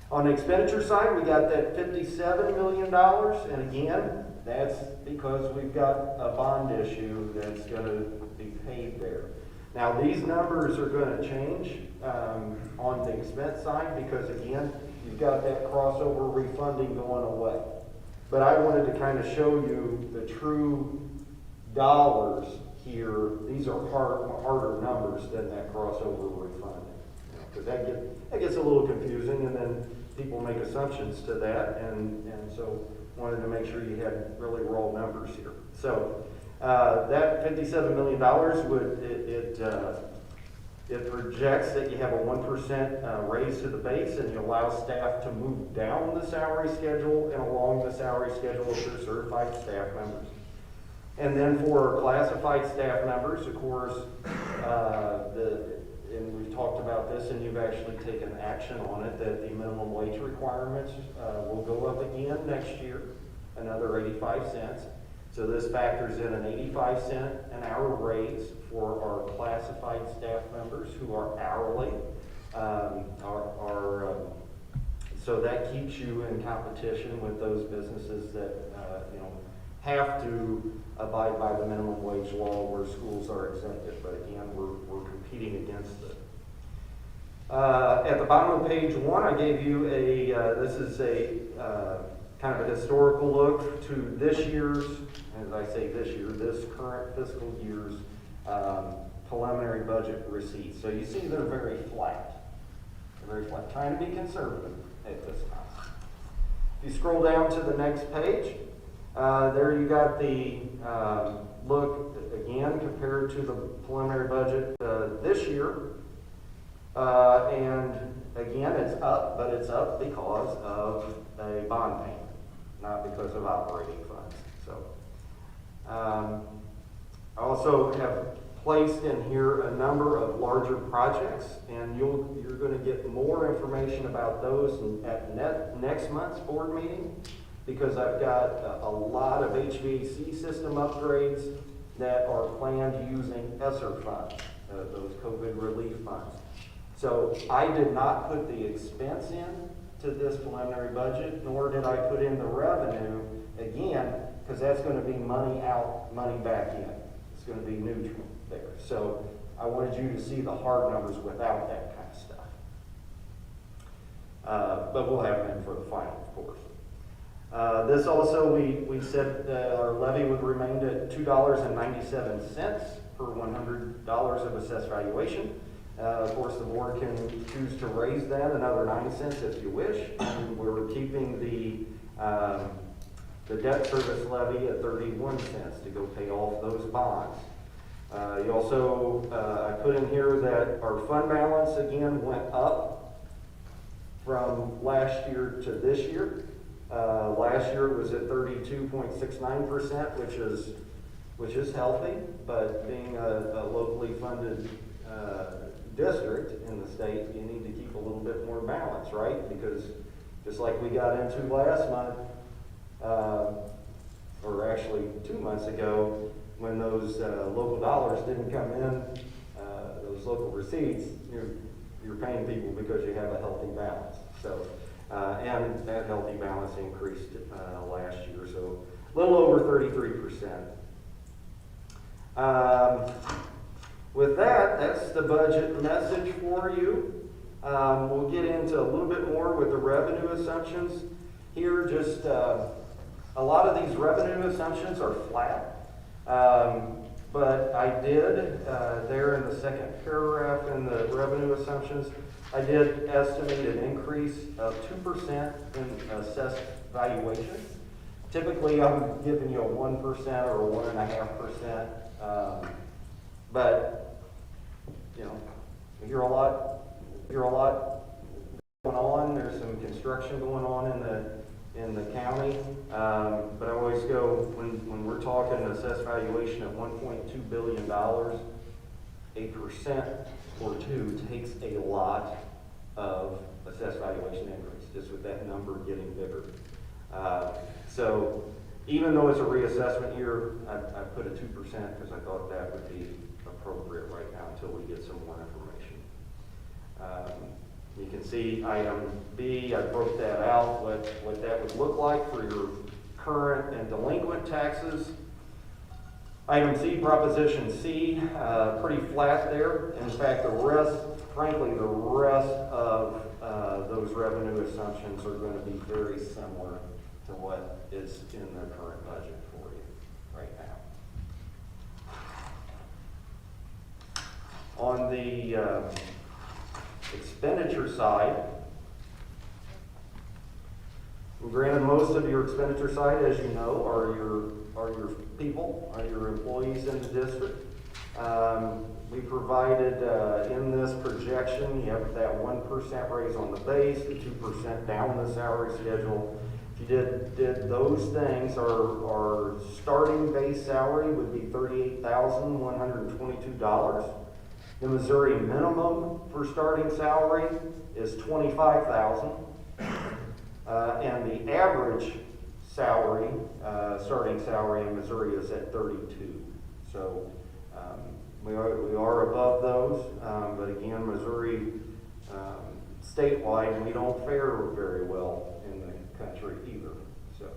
On the expenditure side, we got that $57 million, and again, that's because we've got a bond issue that's going to be paid there. Now, these numbers are going to change on the expense side because, again, you've got that crossover refunding going away. But I wanted to kind of show you the true dollars here. These are harder numbers than that crossover refunding. Because that gets a little confusing, and then people make assumptions to that, and so wanted to make sure you had really raw numbers here. So that $57 million it projects that you have a 1% raise to the base, and you allow staff to move down the salary schedule and along the salary schedule of their certified staff members. And then for our classified staff members, of course, and we've talked about this, and you've actually taken action on it, that the minimum wage requirements will go up again next year, another 85 cents. So this factors in an 85-cent an hour raise for our classified staff members who are hourly. So that keeps you in competition with those businesses that have to abide by the minimum wage law where schools are exempted. But again, we're competing against it. At the bottom of page 1, I gave you this is a kind of a historical look to this year's, as I say this year, this current fiscal year's preliminary budget receipts. So you see they're very flat. They're very flat, trying to be conservative at this time. If you scroll down to the next page, there you got the look again compared to the preliminary budget this year. And again, it's up, but it's up because of a bond payment, not because of operating funds. So I also have placed in here a number of larger projects, and you're going to get more information about those at next month's board meeting, because I've got a lot of HVAC system upgrades that are planned using ESSER funds, those COVID relief funds. So I did not put the expense in to this preliminary budget, nor did I put in the revenue, again, because that's going to be money out, money back in. It's going to be neutral there. So I wanted you to see the hard numbers without that kind of stuff. But we'll have them for the final, of course. This also, we said our levy would remain at $2.97 per $100 of assessed valuation. Of course, the board can choose to raise that another 9 cents if you wish. And we're keeping the debt service levy at 31 cents to go pay off those bonds. You also, I put in here that our fund balance again went up from last year to this year. Last year it was at 32.69%, which is healthy, but being a locally funded district in the state, you need to keep a little bit more balance, right? Because just like we got into last month, or actually 2 months ago, when those local dollars didn't come in, those local receipts, you're paying people because you have a healthy balance. So, and that healthy balance increased last year, so a little over 33%. With that, that's the budget message for you. We'll get into a little bit more with the revenue assumptions here. Just a lot of these revenue assumptions are flat. But I did, there in the second paragraph in the revenue assumptions, I did estimate an increase of 2% in assessed valuation. Typically, I'm giving you a 1% or 1.5%, but you hear a lot going on. There's some construction going on in the county. But I always go, when we're talking assessed valuation at $1.2 billion, 8% or 2 takes a lot of assessed valuation increase, just with that number getting bigger. So even though it's a reassessment year, I put a 2% because I thought that would be appropriate right now until we get some more information. You can see item B, I broke that out, what that would look like for your current and delinquent taxes. Item C, Proposition C, pretty flat there. In fact, the rest of those revenue assumptions are going to be very similar to what is in the current budget for you right now. On the expenditure side, granted, most of your expenditure side, as you know, are your people, are your employees in the district. We provided in this projection, you have that 1% raise on the base, the 2% down the salary schedule. If you did those things, our starting base salary would be $38,122. The Missouri minimum for starting salary is $25,000. And the average salary, starting salary in Missouri is at $32,000. So we are above those, but again, Missouri statewide, we don't fare very well in the country either. So,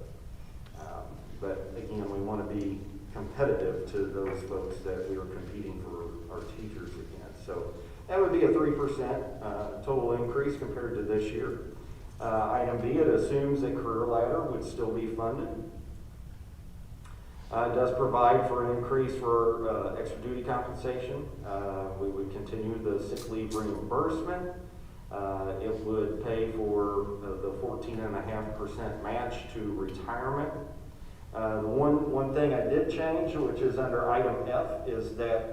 but again, we want to be competitive to those folks that we are competing for our teachers against. So that would be a 3% total increase compared to this year. Item B, it assumes that Career Ladder would still be funded. It does provide for an increase for extra duty compensation. We would continue the sick leave reimbursement. It would pay for the 14.5% match to retirement. The one thing I did change, which is under item F, is that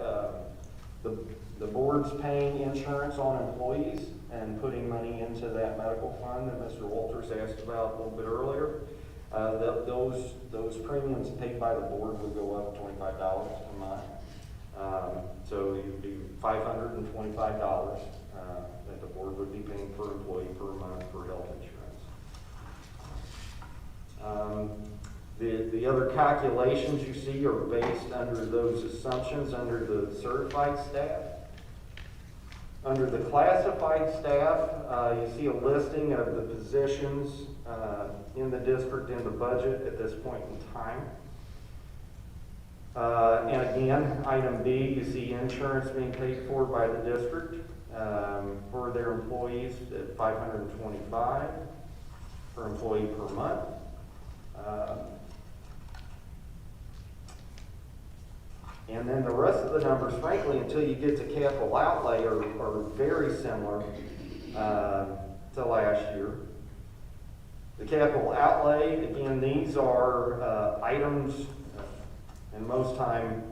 the board's paying insurance on employees and putting money into that medical fund that Mr. Walters asked about a little bit earlier. Those premiums paid by the board would go up $25 a month. So you'd be $525 that the board would be paying per employee per month for health insurance. The other calculations you see are based under those assumptions under the certified staff. Under the classified staff, you see a listing of the positions in the district in the budget at this point in time. And again, item B, you see insurance being paid for by the district for their employees at $525 per employee per month. And then the rest of the numbers, frankly, until you get to capital outlay, are very similar to last year. The capital outlay, again, these are items, and most time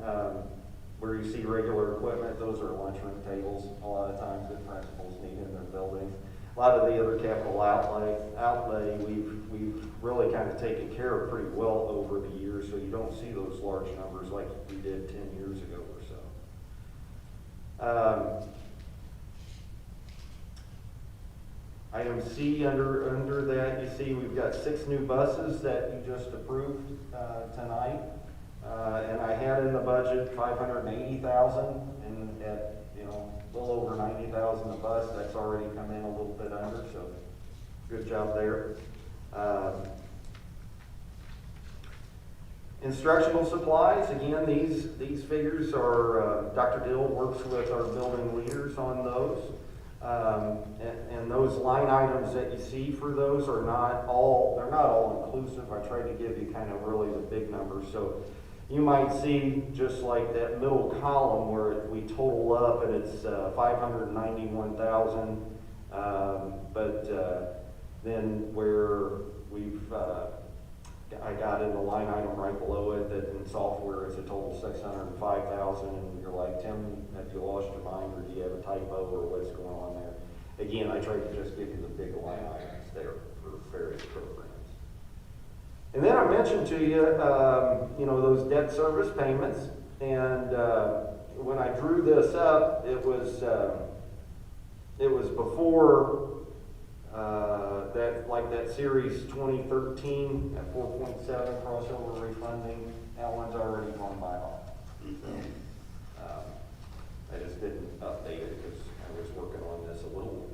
where you see regular equipment, those are lunchroom tables, a lot of times that principals need in their building. A lot of the other capital outlay we've really kind of taken care of pretty well over the years, so you don't see those large numbers like we did 10 years ago or so. Item C, under that, you see we've got 6 new buses that you just approved tonight. And I had in the budget $580,000, and at a little over $90,000 a bus, that's already come in a little bit under, so good job there. Instructional supplies, again, these figures are, Dr. Dill works with our building leaders on those. And those line items that you see for those are not all inclusive. I tried to give you kind of really the big numbers. So you might see just like that middle column where we total up and it's $591,000, but then where I got in the line item right below it that in software it's a total $605,000, and you're like, Tim, have you lost your mind or do you have a typo or what's going on there? again, I tried to just give you the big line items there for various programs. And then I mentioned to you, you know, those debt service payments, and when I drew this up, it was before that series 2013 at 4.7 crossover refunding. That one's already gone by off. So, I just didn't update it because I was working on this a little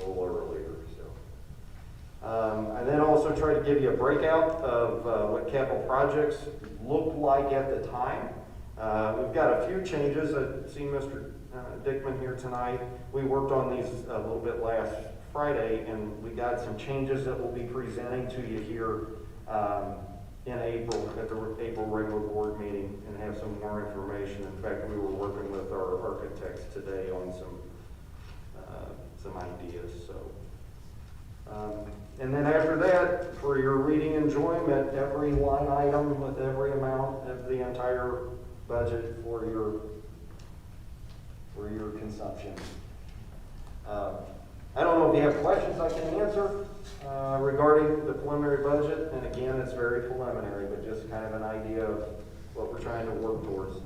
earlier. So, I then also tried to give you a breakout of what capital projects looked like at the time. We've got a few changes. I see Mr. Dickman here tonight. We worked on these a little bit last Friday, and we got some changes that we'll be presenting to you here in April, at the April regular board meeting, and have some more information. In fact, we were working with our architects today on some ideas. So, and then after that, for your reading enjoyment, every line item with every amount of the entire budget for your consumption. I don't know if you have questions I can answer regarding the preliminary budget. And again, it's very preliminary, but just kind of an idea of what we're trying to work towards.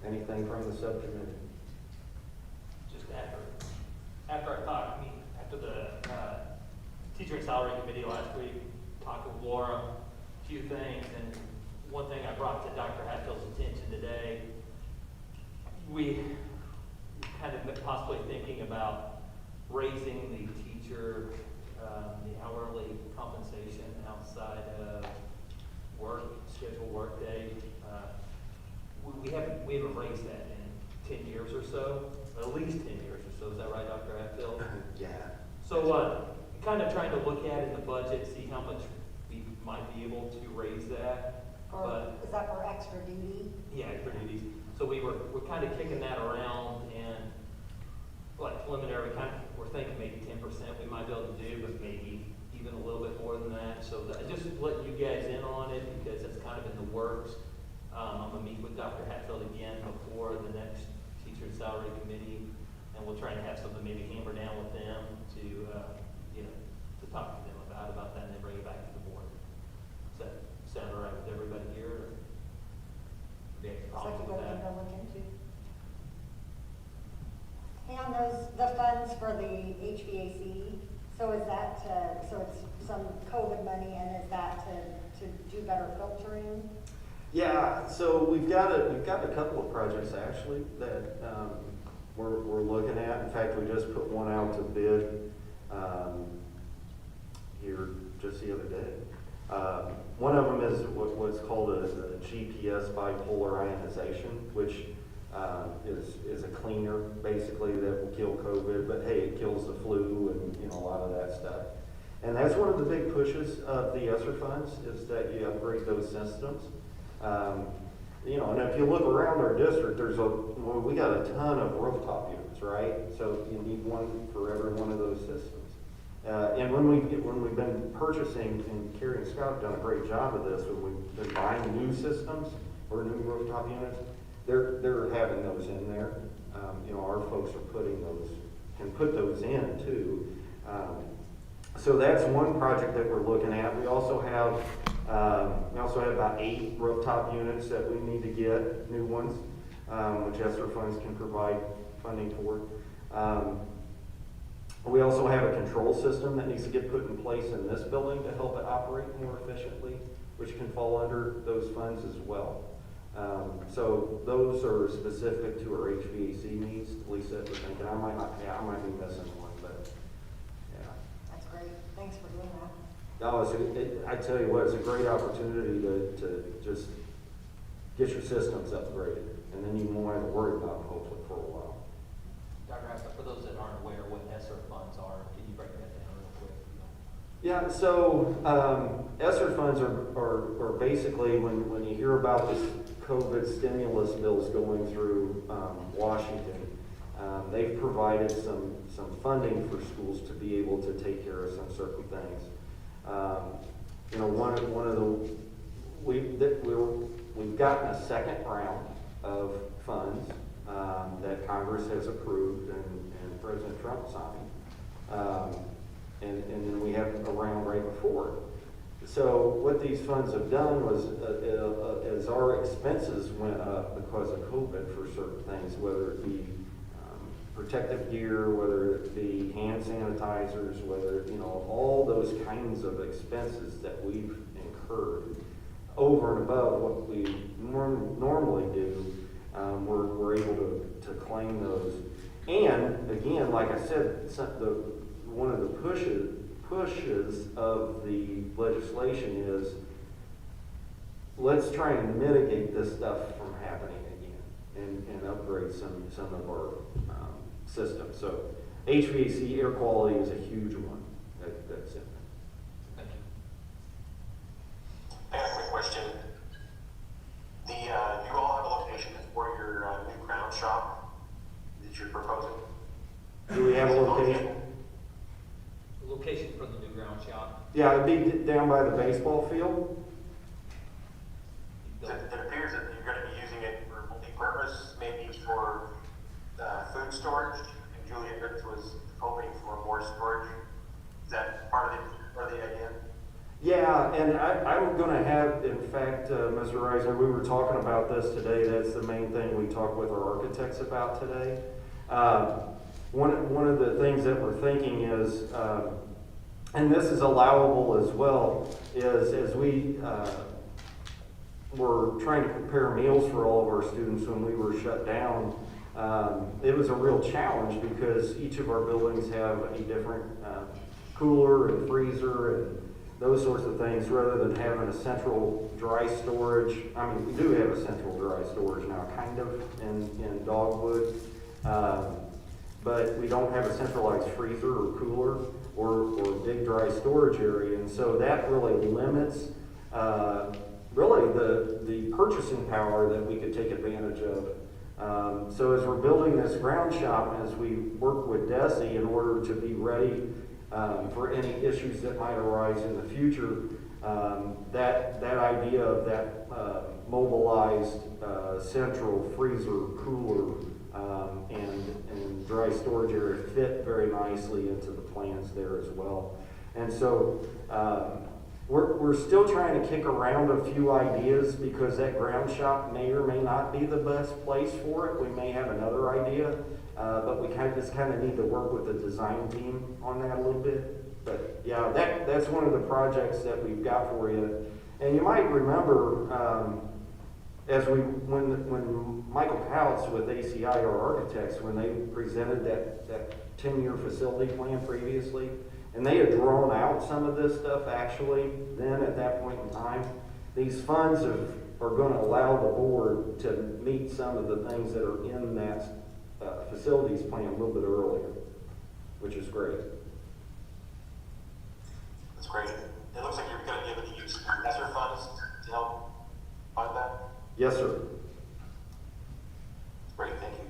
Anything from the subcommittee? Just after I talked, after the teacher and salary committee last week, talked with Laura, a few things, and one thing I brought to Dr. Hatfield's attention today, we kind of possibly thinking about raising the teacher, the hourly compensation outside of work, scheduled work day. We haven't raised that in 10 years or so, at least 10 years or so. Is that right, Dr. Hatfield? Yeah. So kind of trying to look at in the budget, see how much we might be able to raise that. Is that for extra duty? Yeah, extra duties. So we're kind of kicking that around, and like preliminary, we're thinking maybe 10% we might be able to do, but maybe even a little bit more than that. So just letting you guys in on it because it's kind of in the works. I'm gonna meet with Dr. Hatfield again before the next teacher salary committee, and we'll try to have something maybe hammer down with them to to talk to them about that, and then bring it back to the board. Does that sound all right with everybody here? Or Something we're going to look into. And the funds for the HVAC, so is that so it's some COVID money, and is that to do better filtering? Yeah, so we've got a couple of projects actually that we're looking at. In fact, we just put one out to bid here just the other day. One of them is what's called a GPS bipolar ionization, which is a cleaner basically that will kill COVID, but hey, it kills the flu and a lot of that stuff. And that's one of the big pushes of the ESSER funds is that you upgrade those systems. And if you look around our district, we got a ton of rooftop units, right? So you need one for every one of those systems. And when we've been purchasing, and Carrie and Scott have done a great job of this, when we've been buying new systems or new rooftop units, they're having those in there. Our folks can put those in too. So that's one project that we're looking at. We also have about 8 rooftop units that we need to get, new ones, which ESSER funds can provide funding for. We also have a control system that needs to get put in place in this building to help it operate more efficiently, which can fall under those funds as well. So those are specific to our HVAC needs. Lisa, we're thinking I might be missing one, but yeah. That's great. Thanks for doing that. I tell you what, it's a great opportunity to just get your systems upgraded, and then you won't have to worry about them hopefully for a while. Dr. Haskell, for those that aren't aware what ESSER funds are, can you break that down real quick? Yeah, so ESSER funds are basically when you hear about this COVID stimulus bills going through Washington, they've provided some funding for schools to be able to take care of some certain things. We've gotten a second round of funds that Congress has approved and President Trump signed. And then we have a round right before it. So what these funds have done was, as our expenses went up because of COVID for certain things, whether it be protective gear, whether it be hand sanitizers, whether, all those kinds of expenses that we've incurred over and above what we normally do, we're able to claim those. And again, like I said, one of the pushes of the legislation is, let's try and mitigate this stuff from happening again and upgrade some of our systems. So HVAC, air quality is a huge one. That's it. Thank you. I have a quick question. Do you all have a location for your new ground shop that you're proposing? Do we have a location? Location for the new ground shop? Yeah, it'd be down by the baseball field. It appears that you're going to be using it for multi-purpose, maybe for food storage. And Julia Ritz was hoping for more storage. Is that part of the idea? Yeah, and I'm going to have, in fact, Mr. Reisner, we were talking about this today. That's the main thing we talked with our architects about today. One of the things that we're thinking is, and this is allowable as well, is as we were trying to prepare meals for all of our students when we were shut down, it was a real challenge because each of our buildings have a different cooler and freezer and those sorts of things, rather than having a central dry storage. I mean, we do have a central dry storage now, kind of, in Dogwood. But we don't have a centralized freezer or cooler or big dry storage area. And so that really limits really the purchasing power that we could take advantage of. So as we're building this ground shop, as we work with DESE in order to be ready for any issues that might arise in the future, that idea of that mobilized central freezer, cooler, and dry storage area fit very nicely into the plans there as well. And so we're still trying to kick around a few ideas because that ground shop may or may not be the best place for it. We may have another idea, but we just kind of need to work with the design team on that a little bit. But yeah, that's one of the projects that we've got for you. And you might remember, when Michael Pouts with ACI, our architects, when they presented that 10-year facility plan previously, and they had drawn out some of this stuff actually then at that point in time, these funds are going to allow the board to meet some of the things that are in that facilities plan a little bit earlier, which is great. That's great. It looks like you're going to be able to use ESSER funds to help fund that? Yes, sir. Great, thank you.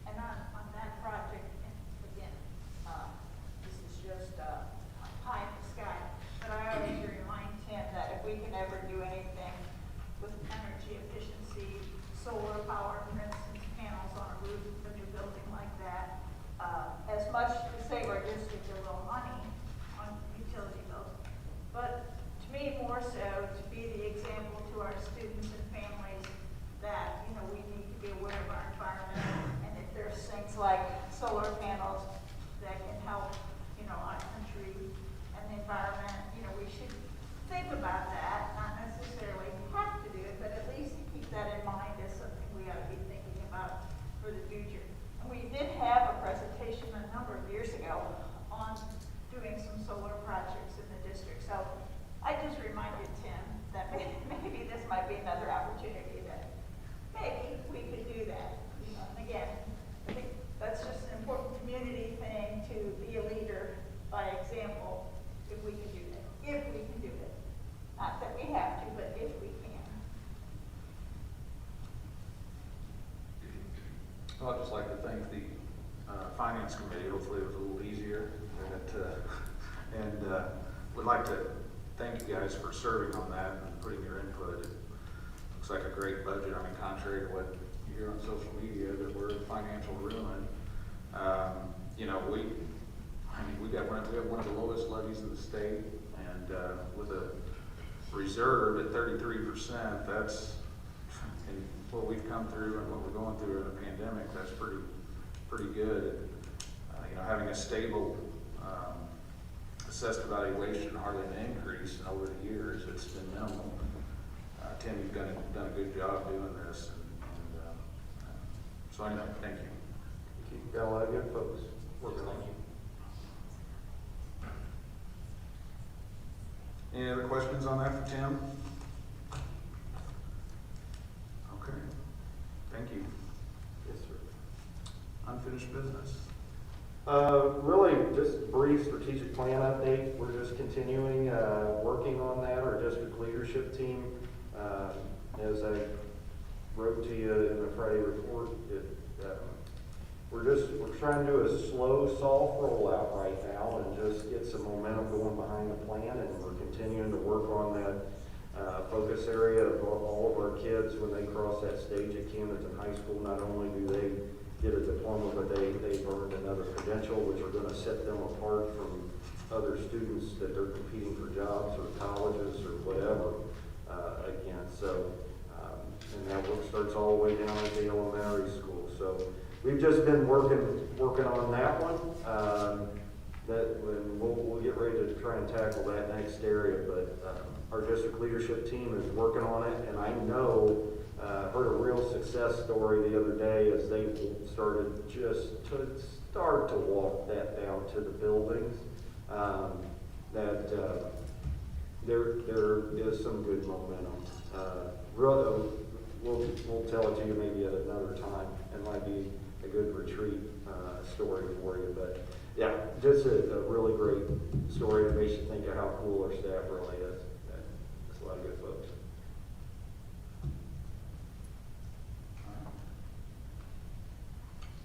And on that project, and again, this is just pie in the sky, but I always remind Tim that if we can ever do anything with energy efficiency, solar power, for instance, panels on a roof of a new building like that, as much to save our district a little money on utility bills, but to me more so to be the example to our students and families that, we need to be aware of our environment, and if there's things like solar panels that can help, our country and the environment, we should think about that, not necessarily have to do it, but at least keep that in mind as something we ought to be thinking about for the future. And we did have a presentation a number of years ago on doing some solar projects in the district. So I just reminded Tim that maybe this might be another opportunity that maybe we could do that. And again, I think that's just an important community thing to be a leader by example if we can do that. If we can do it. Not that we have to, but if we can. Well, I'd just like to thank the Finance Committee. Hopefully it was a little easier. And would like to thank you guys for serving on that and putting your input. It looks like a great budget. I mean, contrary to what you hear on social media, that we're in financial ruin. You know, we have one of the lowest levies in the state, and with a reserve at 33%, that's, and what we've come through and what we're going through in the pandemic, that's pretty good. You know, having a stable assessed evaluation, hardly an increase over the years, it's been minimal. Tim, you've done a good job doing this, and so anyway, thank you. You've got a lot of good folks working on you. Any other questions on that for Tim? Okay, thank you. Yes, sir. Unfinished business. Really, just brief strategic plan update. We're just continuing working on that. Our district leadership team, as I wrote to you in the Friday report, we're trying to do a slow, soft rollout right now and just get some momentum going behind the plan, and we're continuing to work on that focus area of all of our kids when they cross that stage at Camden High School. Not only do they get a diploma, but they've earned another credential, which are going to set them apart from other students that they're competing for jobs or colleges or whatever against. So, and that work starts all the way down at the elementary school. So we've just been working on that one. We'll get ready to try and tackle that next area, but our district leadership team is working on it, and I know heard a real success story the other day as they started to walk that down to the buildings. There is some good momentum. We'll tell it to you maybe at another time. It might be a good retreat story for you, but yeah, just a really great story that makes you think of how cool our staff really is. It's a lot of good folks.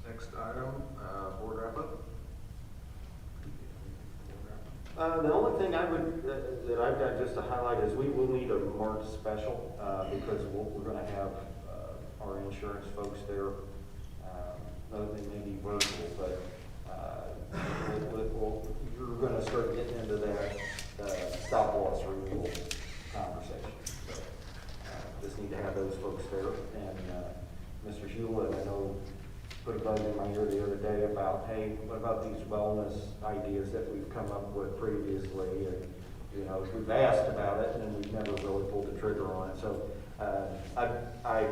Next item, board wrap-up. The only thing that I've got just to highlight is we will need a March special because we're going to have our insurance folks there. They may be virtual, but you're going to start getting into that stop loss renewal conversation. So, just need to have those folks there. And Mr. Hewlett, I know, put a bug in my ear the other day about, hey, what about these wellness ideas that we've come up with previously? And, you know, we've asked about it and we've never really pulled the trigger on it. So I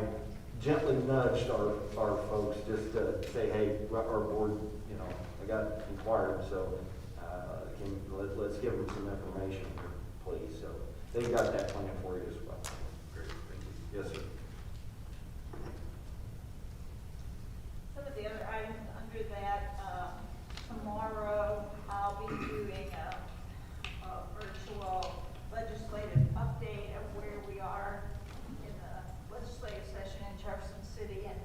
gently nudged our folks just to say, hey, our board, you know, I got inquired, so let's give them some information here, please. So they've got that plan for you as well. Great, thank you. Yes, sir. Some of the other items under that, tomorrow I'll be doing a virtual legislative update of where we are in the legislative session in Jefferson City. And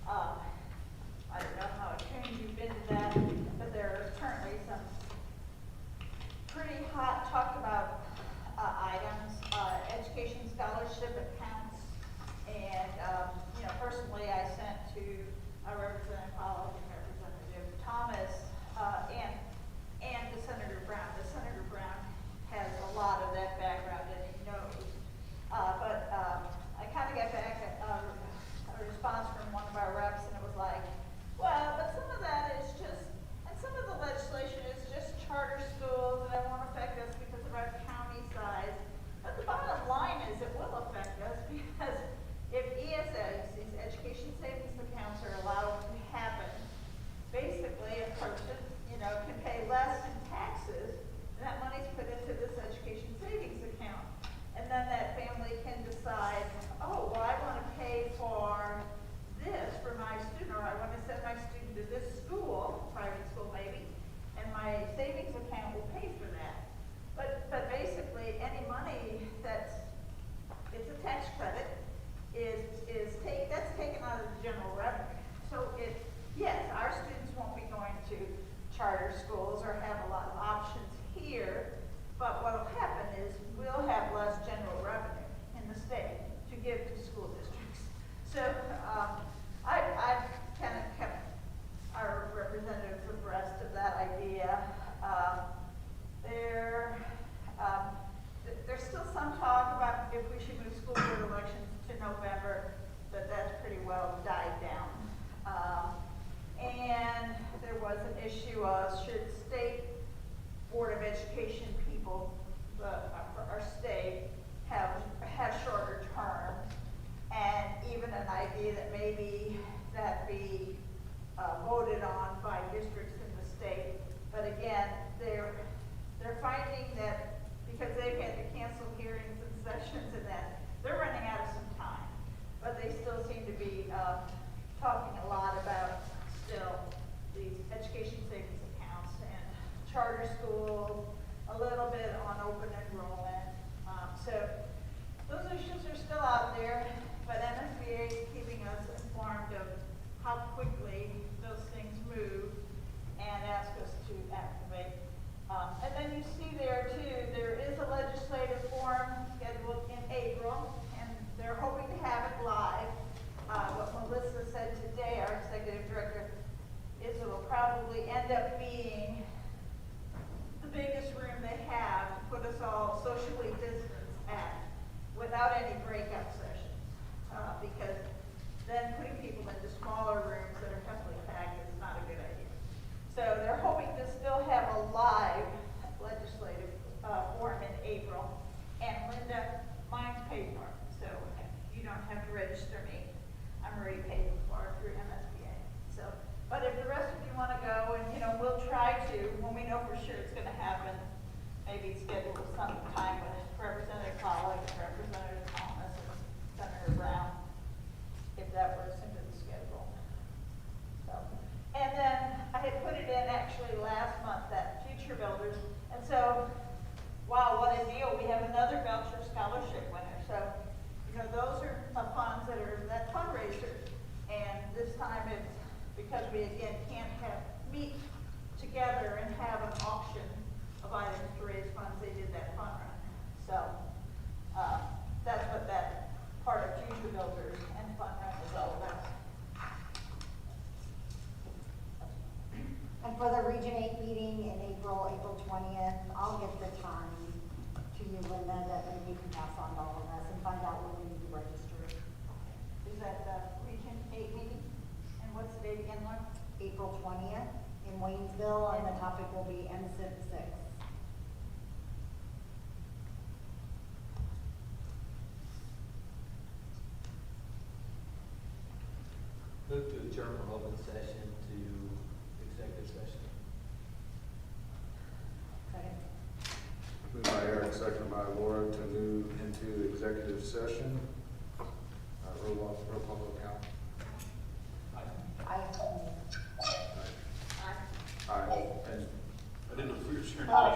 I don't know how attuned you've been to that, but there are currently some pretty hot talked about items. Education schools, a little bit on open enrollment. So those issues are still out there, but MSBA is keeping us informed of how quickly those things move and ask us to activate. And then you see there too, there is a legislative forum scheduled in April, and they're hoping to have it live. What Melissa said today, our executive director, is it will probably end up being the biggest room they have to put us all socially distanced at without any breakout sessions. Because then putting people into smaller rooms that are heavily packed is not a good idea. So they're hoping to still have a live legislative forum in April. And Linda, mine's paid for, so you don't have to register me. I'm already paid for through MSBA. So, but if the rest of you want to go, and we'll try to, when we know for sure it's going to happen, maybe schedule some time with Representative Pollack and Representative Thomas and Senator Brown, if that works into the schedule. So, and then I had put it in actually last month, that Future Builders, and so, wow, what a deal! We have another Belcher Scholarship winner. So, those are funds that are that fundraiser, and this time it's because we again can't meet together and have an auction of items to raise funds. They did that fund run. So that's what that part of Future Builders and fund run is all about. And for the Region 8 meeting in April 20th, I'll get the time to you, Linda, that maybe you can pass on to all of us and find out when we need to register. Is that the Region 8 meeting? And what's the date again, Lauren? April 20th in Waynesville, and the topic will be MSIP 6. Move to adjourn from open session to executive session. Second. Moved by Eric, seconded by Laura to move into executive session. Roll call vote count. Aye. Aye. And I didn't know if we were sharing Aye.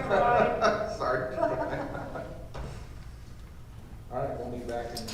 the sorry. All right, we'll be back in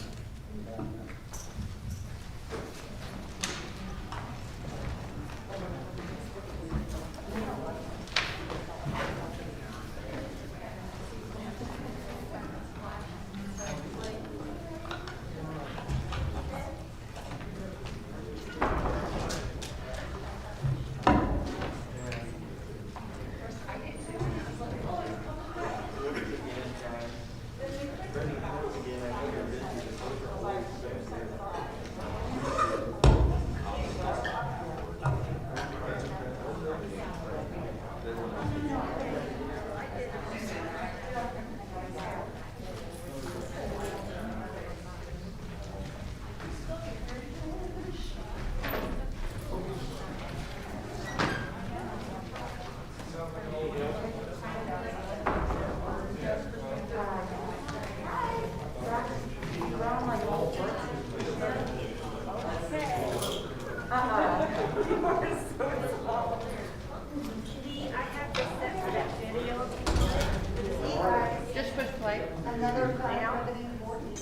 Just push play. Another company 14.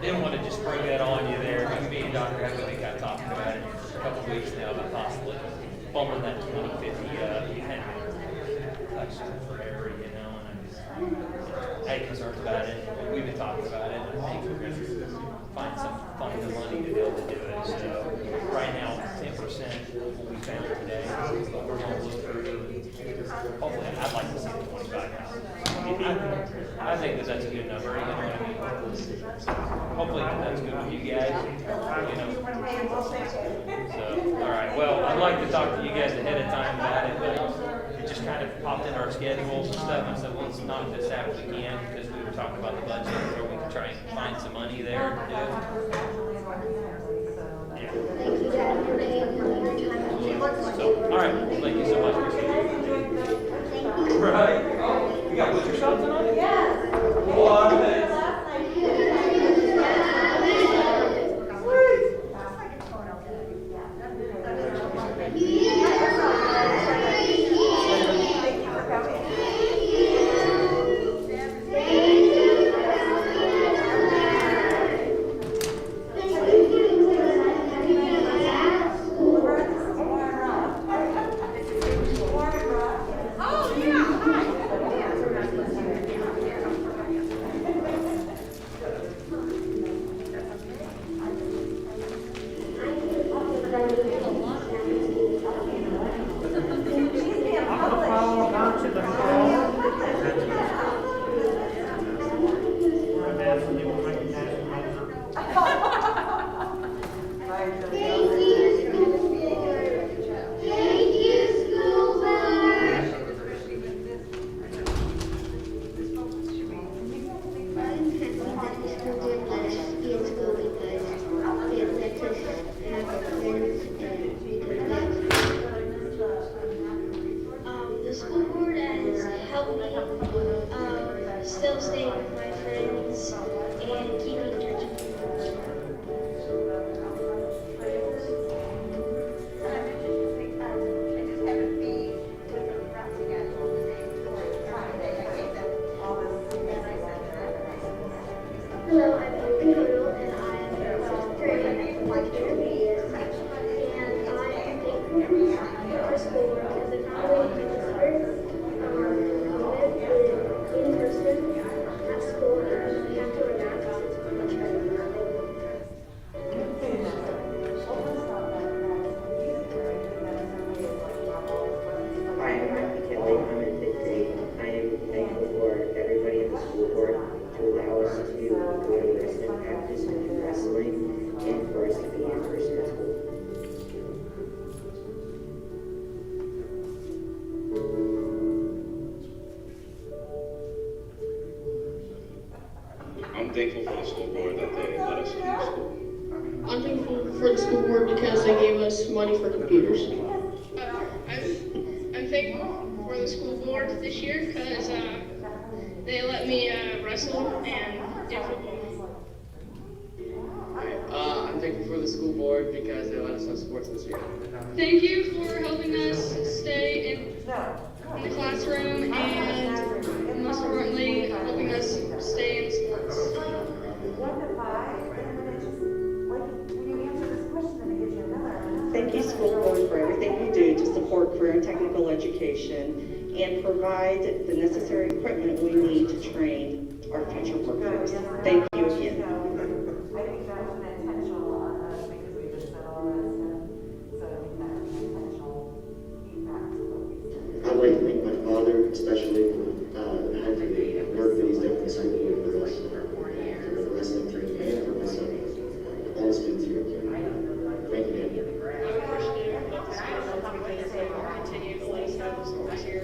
Didn't want to just spring that on you there. Me and Dr. Heckley got talking about it for a couple of weeks now about possibly bumping that 2050 Henry collection for Harry, and I had concerns about it. We've been talking about it, and I think we're going to find the money to be able to do it. So right now, 10% will be found today, but we're going to look through. Hopefully, I'd like to see the 25,000. I think that's a good number. You know what I mean? So hopefully that's good with you guys. So all right. Well, I'd like to talk to you guys ahead of time about it, but it just kind of popped in our schedules and stuff. And so let's knock this out if we can, because we were talking about the budget, where we could try and find some money there to do it. The school board has helped me still stay with my friends and keep in touch with Hello, I'm Open Hoodle, and I'm currently intermediate. And I am thankful for our school board because it's not only keep us first, in person at school, and we have to wear masks. It's much better than nothing. Hi, I'm Matthew Kinley. I'm in fifth grade. I am thankful for everybody in the school board to allow us to go to wrestling practice and do wrestling, and for us to be in person at school. I'm thankful for the school board that they let us use school. I'm thankful for the school board because they gave us money for computers. I'm thankful for the school board this year because they let me wrestle and do football. I'm thankful for the school board because they let us have sports this year. Thank you for helping us stay in the classroom and most importantly, helping us stay in sports. Thank you, school board, for everything you do to support career and technical education and provide the necessary equipment we need to train our future workforce. Thank you again. I think that was an intentional on us because we just said all that stuff. So I think that was an intentional feedback. I'd like to thank my father, especially for the work that he's done for the school board for us, for the wrestling team, and for myself, all the students here. Thank you, Dan. I would appreciate it if the school board because they will continue to let us have the sports here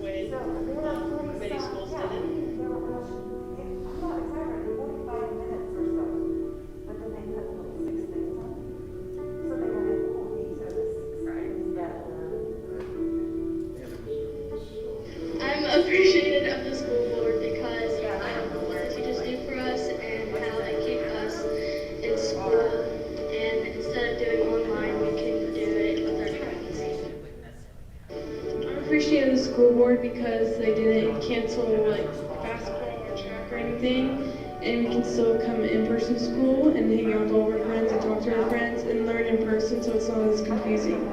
when many schools didn't. I'm appreciative of the school board because I don't know what the teachers do for us and how they keep us in school. And instead of doing online, we can do it with our friends. I appreciate the school board because they didn't cancel like basketball or track or anything, and we can still come in person to school and hang out with all our friends and talk to our friends and learn in person, so it's not as confusing.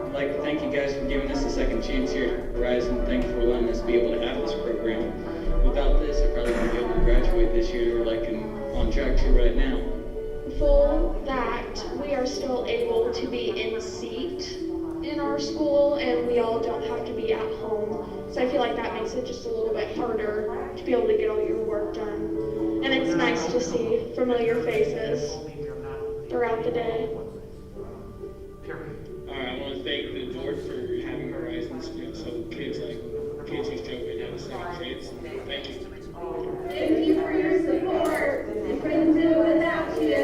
I'd like to thank you guys for giving us a second chance here at Horizon. Thank you for letting us be able to have this program. Without this, I probably wouldn't be able to graduate this year like I'm on track to right now. For that, we are still able to be in seat in our school and we all don't have to be at home. So I feel like that makes it just a little bit harder to be able to get all your work done. And it's nice to see familiar faces throughout the day. I want to thank the board for having Horizons, so kids who struggle have a second chance. Thank you. Thank you for your support. We couldn't do it without you.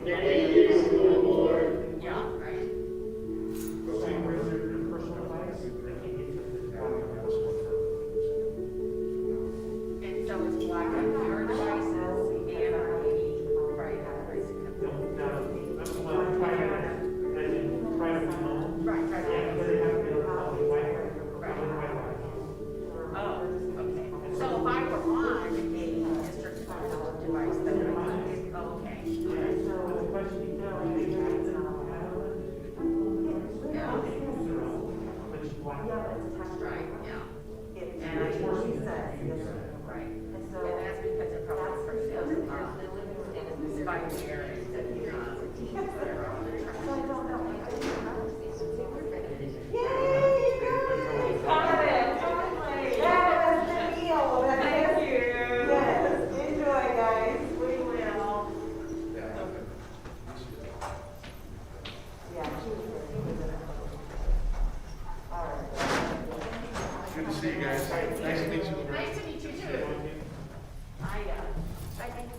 Thank you, school board. And so it's black on your devices and our So if I were on a district device, then I would, okay. Yeah, it's a test drive, yeah. says, yes, right. And so. And that's because they're probably from Livingston and the Spike area. So I don't know. Yay, you guys! Got it, finally. That was the deal. Thank you. Yes, enjoy, guys. We will. Yeah, all right. Good to see you guys. Nice to meet you. Nice to meet you too. I think.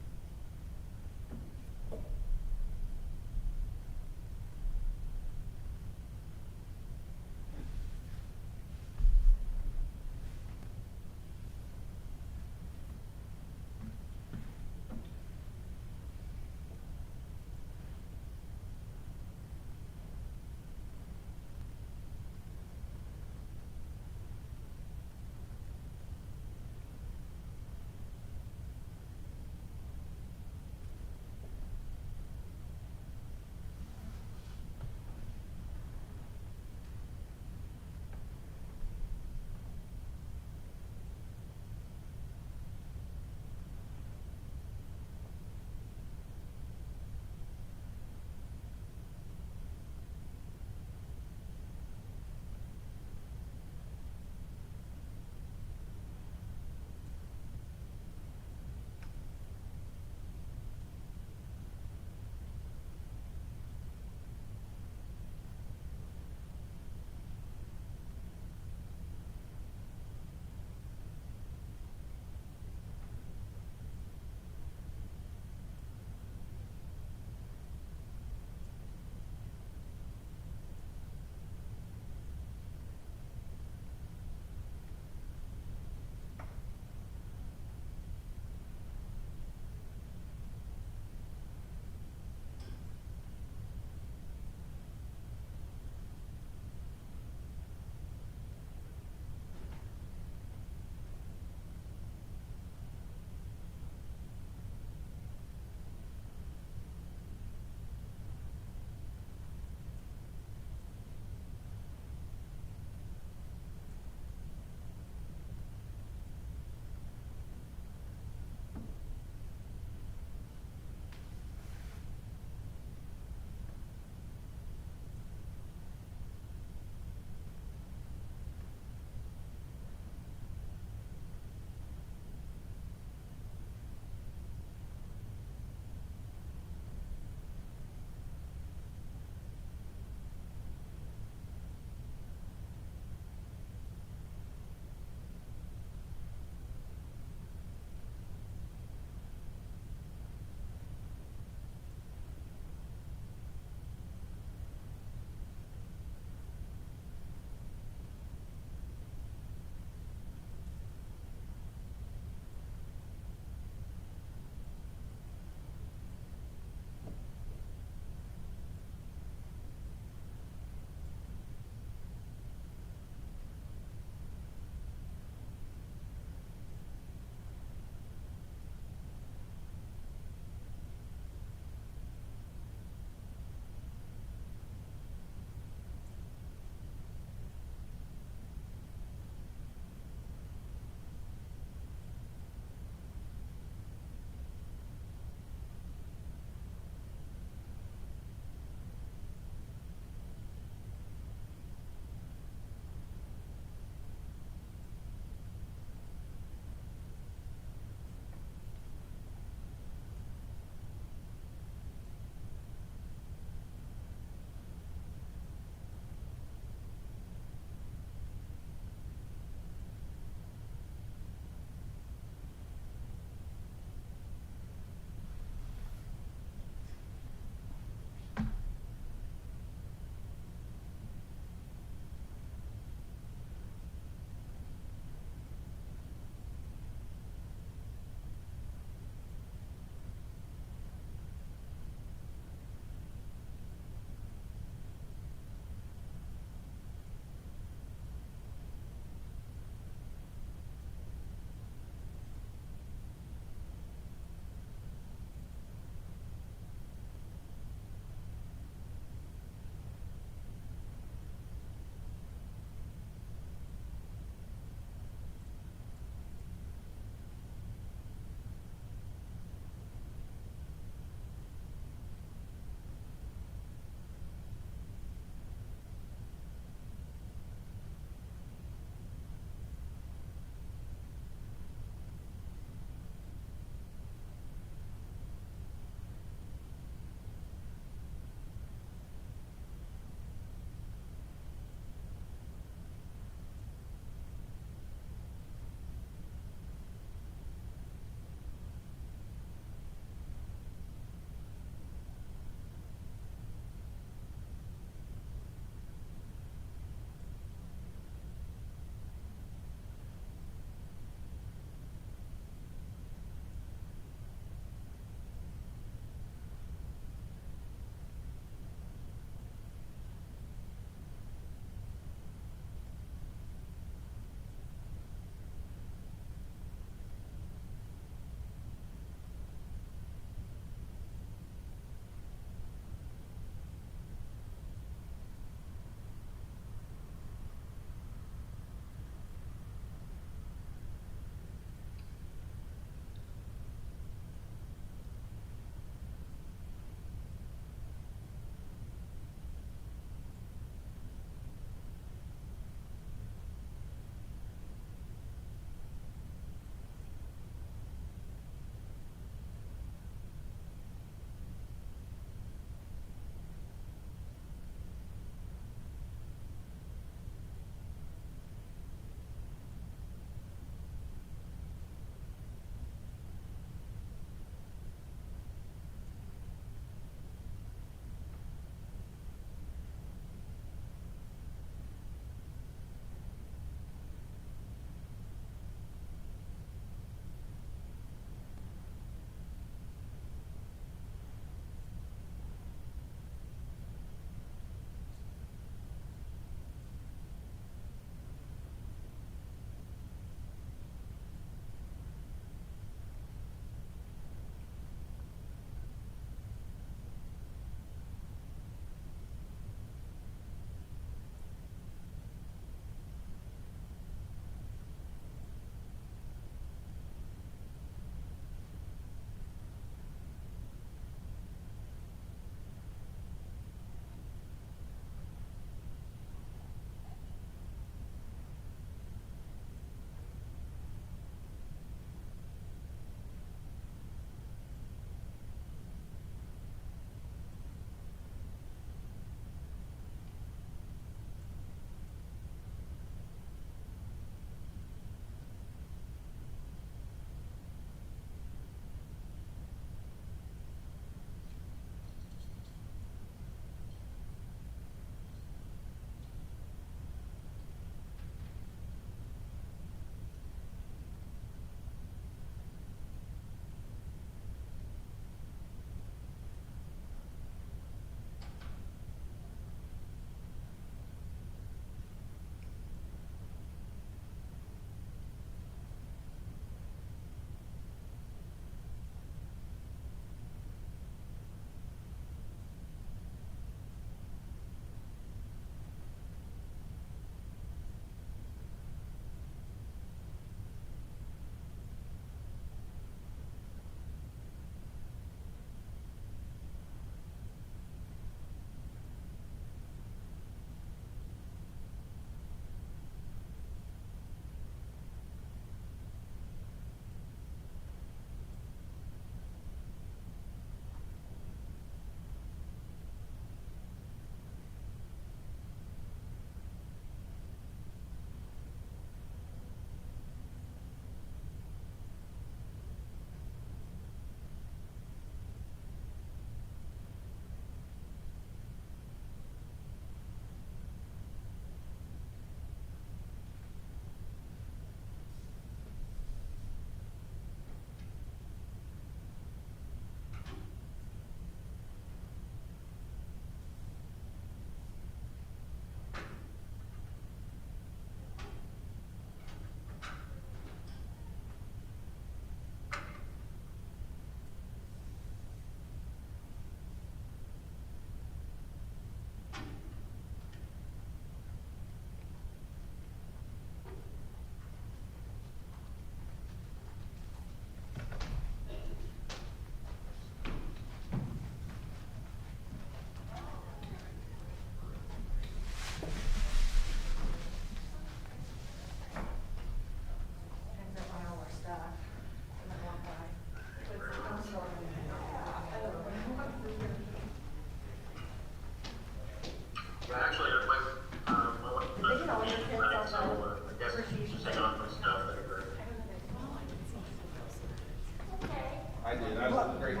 That was a great day.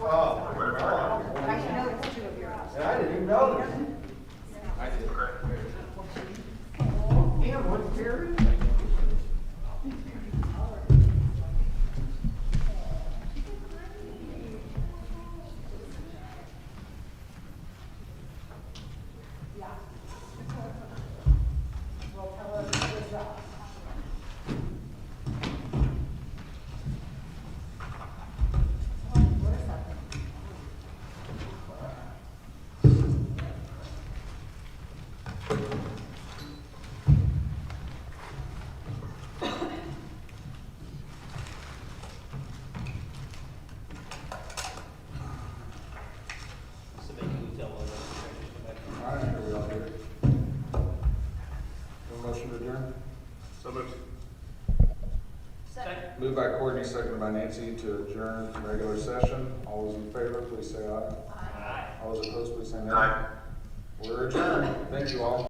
Oh, But I should notice two of yours. I didn't even know this. I did. And what's Terry? Well, tell us what's up. So maybe we tell all the All right, here we are here. No motion to adjourn? So moved. Second. Moved by Courtney, seconded by Nancy to adjourn regular session. All those in favor, please say aye. Aye. All those opposed, please say no. We're adjourned. Thank you all.